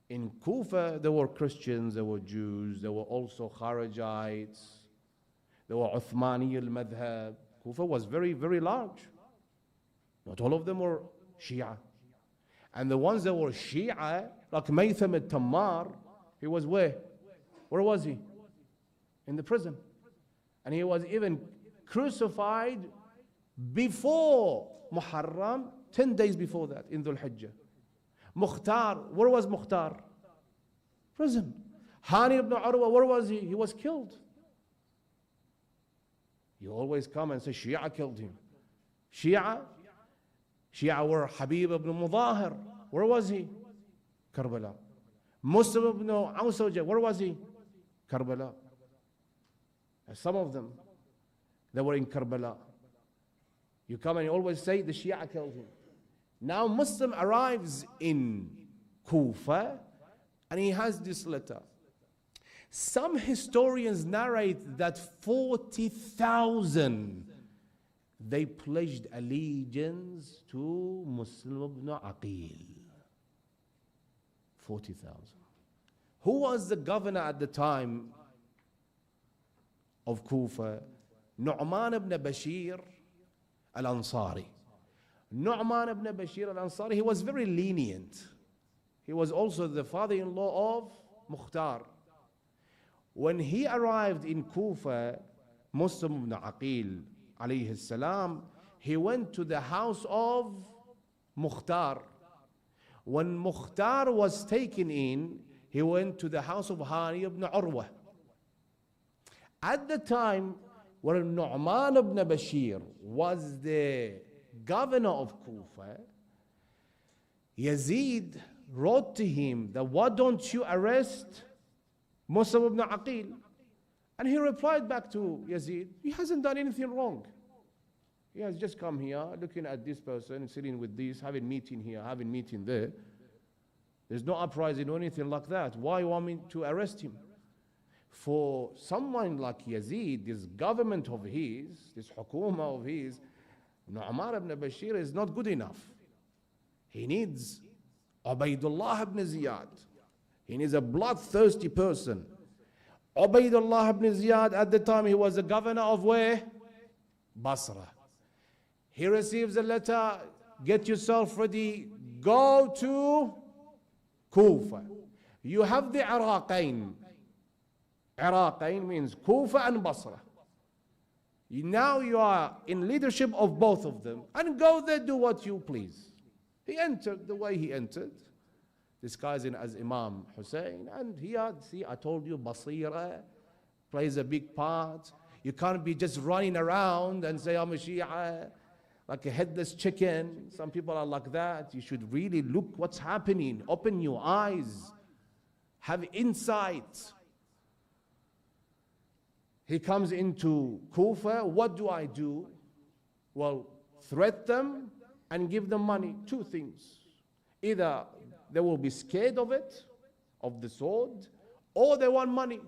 In Kufa, there were Christians, there were Jews, there were also Kharijites, there were Uthmani al-Madhab. Kufa was very, very large. Not all of them were Shia. And the ones that were Shia, like Maytham al-Tammar, he was where? Where was he? In the prison. And he was even crucified before Muharram, 10 days before that, in Dhul Hijjah. Mukhtar, where was Mukhtar? Prison. Hani ibn Urwa, where was he? He was killed. You always come and say Shia killed him. Shia were Habib ibn Mudahir. Where was he? Karbala. Muslim ibn Aqil, where was he? Karbala. Some of them, they were in Karbala. You come and you always say the Shia killed him. Now Muslim arrives in Kufa and he has this letter. Some historians narrate that 40,000 they pledged allegiance to Muslim ibn Aqil. 40,000. Who was the governor at the time of Kufa? Nu'man ibn Bashir al-Ansari. Nu'man ibn Bashir al-Ansari, he was very lenient. He was also the father-in-law of Mukhtar. When he arrived in Kufa, Muslim ibn Aqil alayhi salam, he went to the house of Mukhtar. When Mukhtar was taken in, he went to the house of Hani ibn Urwa. At the time when Nu'man ibn Bashir was the governor of Kufa, Yazid wrote to him that, why don't you arrest Muslim ibn Aqil? And he replied back to Yazid, he hasn't done anything wrong. He has just come here, looking at this person, sitting with this, having meeting here, having meeting there. There's no uprising or anything like that. Why you want me to arrest him? For someone like Yazid, this government of his, this hukuma of his, Nu'man ibn Bashir is not good enough. He needs Ubaydullah ibn Ziyad. He needs a bloodthirsty person. Ubaydullah ibn Ziyad, at the time he was the governor of where? Basra. He receives a letter, get yourself ready, go to Kufa. You have the Iraqain. Iraqain means Kufa and Basra. Now you are in leadership of both of them, and go there, do what you please. He entered the way he entered, disguising as Imam Hussein, and here, see, I told you, Basira plays a big part. You can't be just running around and say, I'm a Shia, like a headless chicken. Some people are like that. You should really look what's happening. Open your eyes. Have insight. He comes into Kufa. What do I do? Well, threat them and give them money. Two things. Either they will be scared of it, of the sword, or they want money.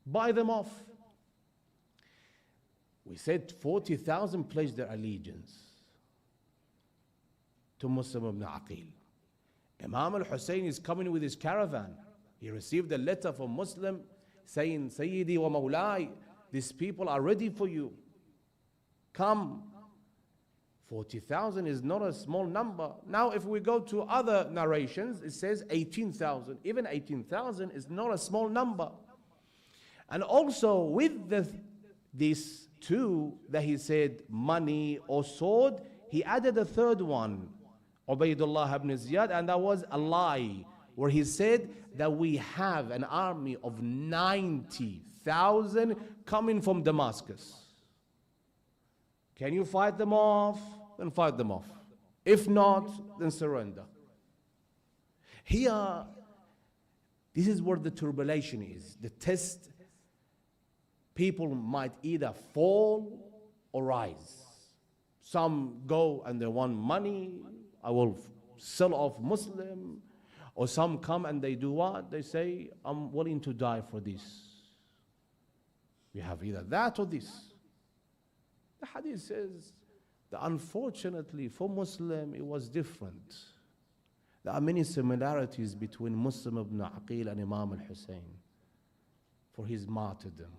Buy them off. We said 40,000 pledged their allegiance to Muslim ibn Aqil. Imam al-Hussein is coming with his caravan. He received a letter from Muslim saying, Sayyidi wa Mawlai, these people are ready for you. Come. 40,000 is not a small number. Now, if we go to other narrations, it says 18,000. Even 18,000 is not a small number. And also with these two that he said, money or sword, he added a third one, Ubaydullah ibn Ziyad, and that was a lie, where he said that we have an army of 90,000 coming from Damascus. Can you fight them off? Then fight them off. If not, then surrender. Here, this is where the tribulation is. The test, people might either fall or rise. Some go and they want money. I will sell off Muslim. Or some come and they do what? They say, I'm willing to die for this. We have either that or this. The hadith says that unfortunately for Muslim it was different. There are many similarities between Muslim ibn Aqil and Imam Hussein for his martyrdom.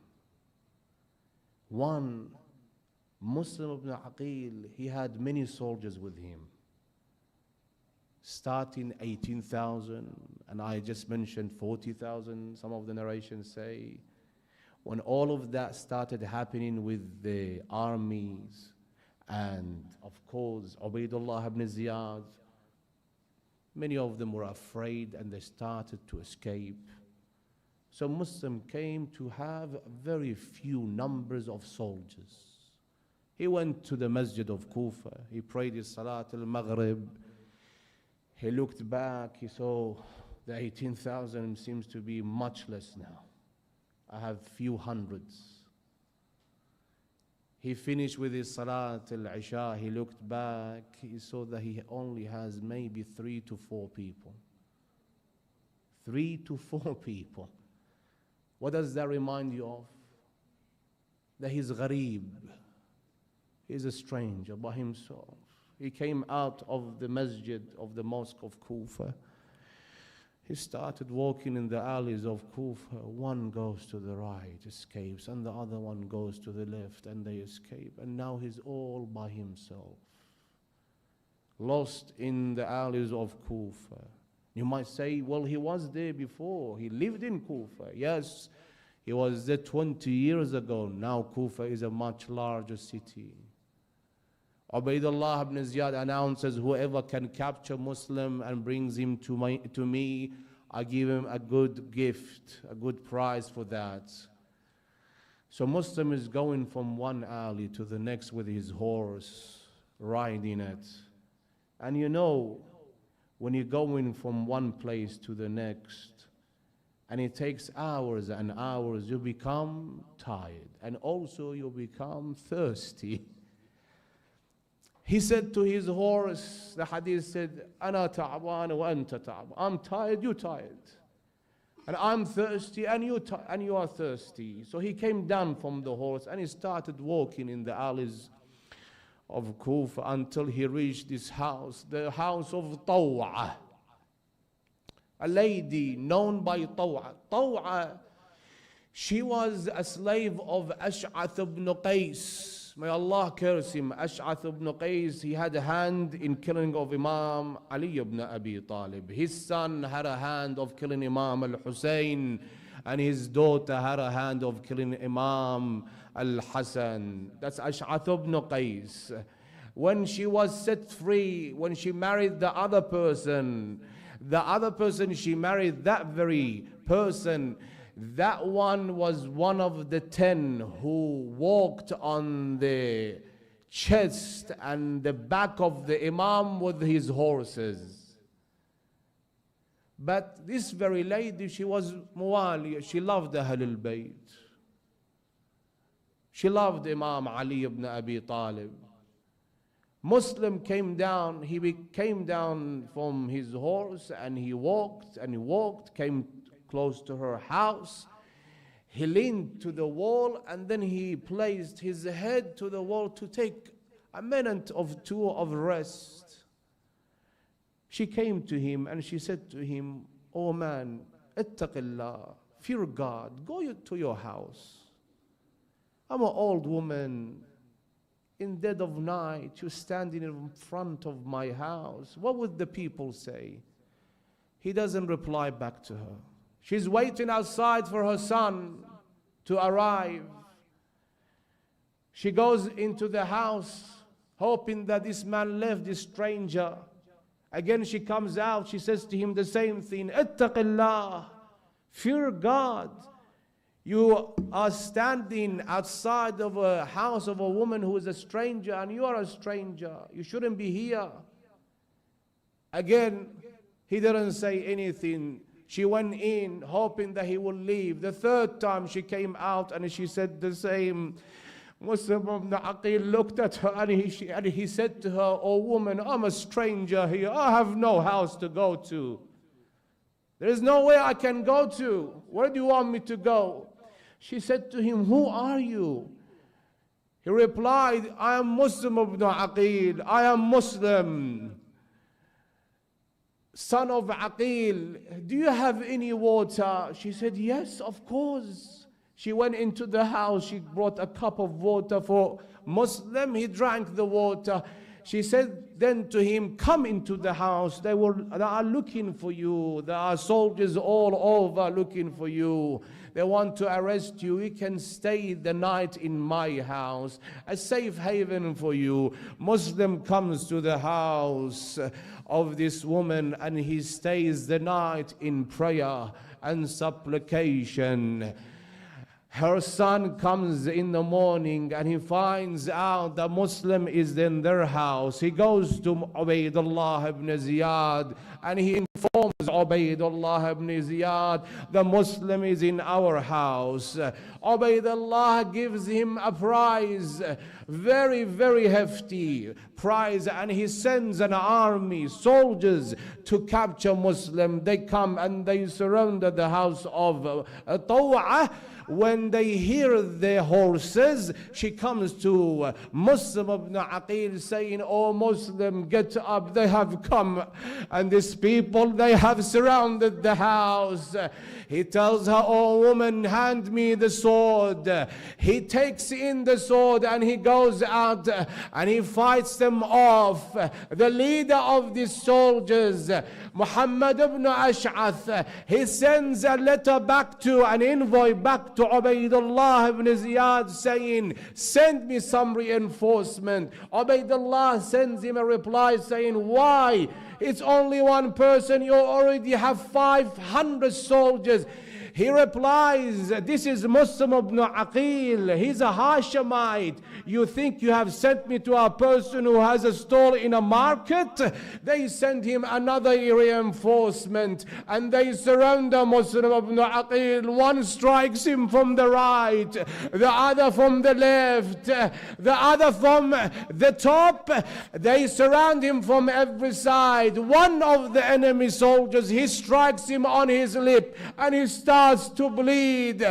One, Muslim ibn Aqil, he had many soldiers with him. Starting 18,000, and I just mentioned 40,000, some of the narrations say. When all of that started happening with the armies, and of course, Ubaydullah ibn Ziyad, many of them were afraid and they started to escape. So Muslim came to have very few numbers of soldiers. He went to the masjid of Kufa, he prayed his Salat al-Maghrib. He looked back, he saw the 18,000 seems to be much less now. I have few hundreds. He finished with his Salat al-Isha, he looked back, he saw that he only has maybe 3 to 4 people. 3 to 4 people. What does that remind you of? That he's gharib. He's a stranger by himself. He came out of the masjid of the mosque of Kufa. He started walking in the alleys of Kufa. One goes to the right, escapes, and the other one goes to the left, and they escape. And now he's all by himself, lost in the alleys of Kufa. You might say, well, he was there before. He lived in Kufa. Yes, he was there 20 years ago. Now Kufa is a much larger city. Ubaydullah ibn Ziyad announces, whoever can capture Muslim and brings him to me, I give him a good gift, a good prize for that. So Muslim is going from one alley to the next with his horse, riding it. And you know, when you're going from one place to the next, and it takes hours and hours, you become tired, and also you become thirsty. He said to his horse, the hadith said, Ana ta'ban wa anta ta'ban. I'm tired, you tired. And I'm thirsty, and you are thirsty. So he came down from the horse and he started walking in the alleys of Kufa until he reached this house, the house of Taw'a. A lady known by Taw'a. Taw'a, she was a slave of Ash'ath ibn Qais. May Allah curse him. Ash'ath ibn Qais, he had a hand in killing of Imam Ali ibn Abi Talib. His son had a hand of killing Imam al-Hussein, and his daughter had a hand of killing Imam al-Hasan. That's Ash'ath ibn Qais. When she was set free, when she married the other person she married, that very person, that one was one of the 10 who walked on the chest and the back of the Imam with his horses. But this very lady, she was muwali, she loved Ahlul Bayt. She loved Imam Ali ibn Abi Talib. Muslim came down, he came down from his horse and he walked, came close to her house. He leaned to the wall and then he placed his head to the wall to take a minute or two of rest. She came to him and she said to him, "Oh man, ittaqillah, fear God, go to your house. I'm an old woman. in dead of night, you're standing in front of my house. What would the people say? He doesn't reply back to her. She's waiting outside for her son to arrive. She goes into the house, hoping that this man left, this stranger. Again, she comes out. She says to him the same thing. Ittaqillah. Fear God. You are standing outside of a house of a woman who is a stranger, and you are a stranger. You shouldn't be here. Again, he didn't say anything. She went in, hoping that he would leave. The third time she came out and she said the same. Muslim ibn Aqil looked at her and he said to her, "Oh woman, I'm a stranger here. I have no house to go to. There is no way I can go to. Where do you want me to go?" She said to him, "Who are you?" He replied, "I am Muslim ibn Aqil. I am Muslim, son of Aqil. Do you have any water?" She said, "Yes, of course." She went into the house. She brought a cup of water for Muslim. He drank the water. She said then to him, "Come into the house. They are looking for you. There are soldiers all over looking for you. They want to arrest you. You can stay the night in my house, a safe haven for you." Muslim comes to the house of this woman and he stays the night in prayer and supplication. Her son comes in the morning and he finds out the Muslim is in their house. He goes to Ubaydullah ibn Ziyad and he informs Ubaydullah ibn Ziyad, "The Muslim is in our house." Ubaydullah gives him a prize, very, very hefty prize, and he sends an army, soldiers, to capture Muslim. They come and they surrounded the house of Taw'ah. When they hear their horses, she comes to Muslim ibn Aqil saying, "Oh Muslim, get up, they have come. And these people, they have surrounded the house." He tells her, "Oh woman, hand me the sword." He takes in the sword and he goes out and he fights them off. The leader of these soldiers, Muhammad ibn Ash'ath, he sends a letter back to, an envoy back to Ubaydullah ibn Ziyad saying, "Send me some reinforcement." Ubaydullah sends him a reply saying, "Why? It's only one person. You already have 500 soldiers." He replies, "This is Muslim ibn Aqil. He's a Hashemite. You think you have sent me to a person who has a stall in a market?" They send him another reinforcement and they surrender Muslim ibn Aqil. One strikes him from the right, the other from the left, the other from the top. They surround him from every side. One of the enemy soldiers, he strikes him on his lip and he starts to bleed,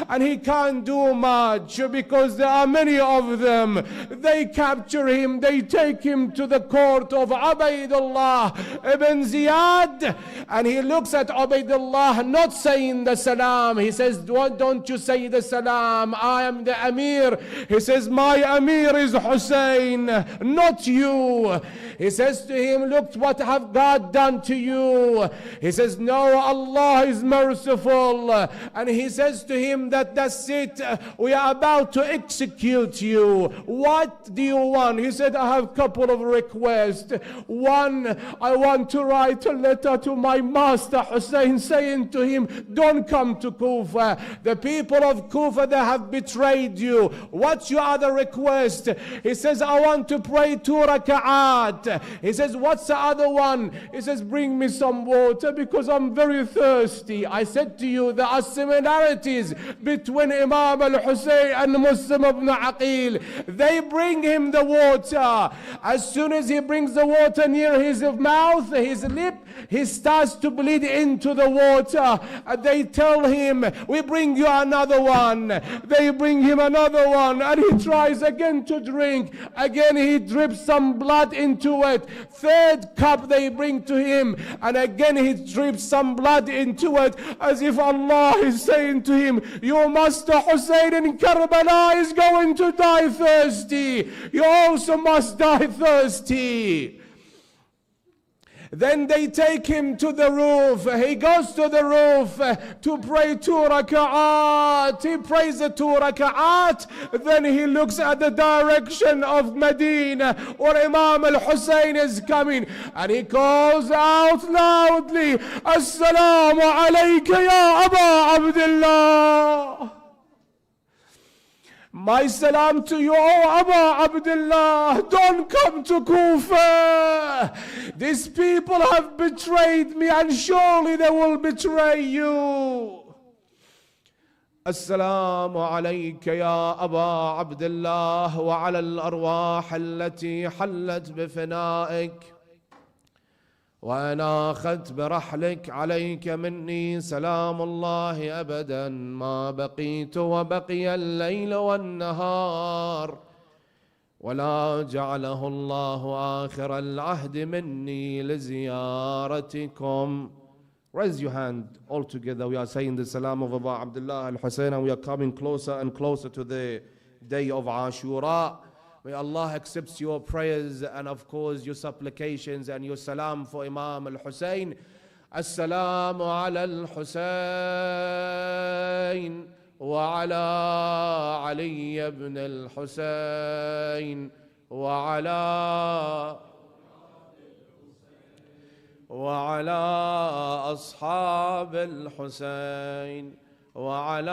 and he can't do much because there are many of them. They capture him. They take him to the court of Ubaydullah ibn Ziyad, and he looks at Ubaydullah not saying the salam. He says, "Don't you say the salam? I am the Amir." He says, "My Amir is Hussein, not you." He says to him, "Look what have God done to you." He says, "No, Allah is merciful." And he says to him that's it. We are about to execute you. What do you want? He said, "I have a couple of requests. One, I want to write a letter to my master Hussein saying to him, 'Don't come to Kufa. The people of Kufa, they have betrayed you.' What's your other request?" He says, "I want to pray 2 raka'at. He says, "What's the other one?" He says, "Bring me some water because I'm very thirsty." I said to you, there are similarities between Imam al-Hussein and Muslim ibn Aqil. They bring him the water. As soon as he brings the water near his mouth, his lip, he starts to bleed into the water. And they tell him, we bring you another one. They bring him another one, and he tries again to drink. Again he drips some blood into it. Third cup they bring to him, and again he drips some blood into it, as if Allah is saying to him, your master Hussein in Karbala is going to die thirsty. You also must die thirsty. Then they take him to the roof. He goes to the roof to pray 2 raka'at. He prays the 2 raka'at. Then he looks at the direction of Medina, where Imam al-Hussein is coming, and he calls out loudly, Assalamu alayka ya Aba Abdullah. My salam to you, O Aba Abdullah. Don't come to Kufa. These people have betrayed me, and surely they will betray you. Assalamu alayka ya Aba Abdullah wa ala al-arwah allati hallat bifina'ik. وأنا أخذت برحلك عليك مني سلام الله أبدا ما بقيت وبقي الليل والنهار ولا جعله الله آخر العهد مني لزيارتكم. Raise your hand all together. We are saying the salam of Abu Abdullah al-Hussein, and we are coming closer and closer to the day of Ashura. May Allah accept your prayers and of course your supplications and your salam for Imam al-Hussein. Assalamu ala al-Hussein wa ala Ali ibn al-Hussein wa ala ashab al-Hussein وعلى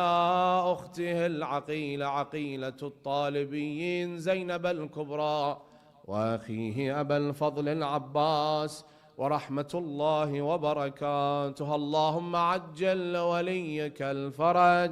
أخته العقيلة عقيلة الطالبيين زينب الكبرى وأخيه أبا الفضل العباس ورحمة الله وبركاته. اللهم عجل وليك الفرج،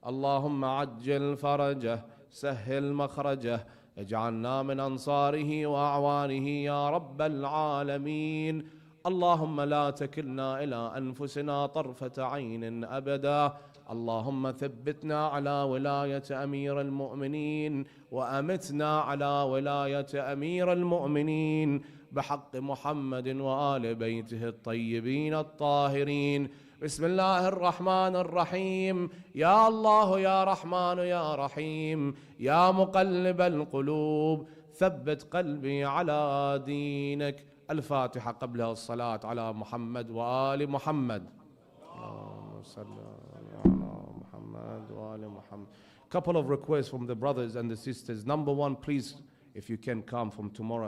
اللهم عجل فرجه، سهل مخرجه، اجعلنا من أنصاره وأعوانه يا رب العالمين. اللهم لا تكلنا إلى أنفسنا طرفة عين أبدا. اللهم ثبتنا على ولاية أمير المؤمنين وأمتنا على ولاية أمير المؤمنين بحق محمد وآل بيته الطيبين الطاهرين. بسم الله الرحمن الرحيم. يا الله يا رحمن يا رحيم يا مقلب القلوب ثبت قلبي على دينك. الفاتحة قبلها الصلاة على محمد وآل محمد. اللهم صل على محمد وآل محمد. Couple of requests from the brothers and the sisters. Number one, please, if you can come from tomorrow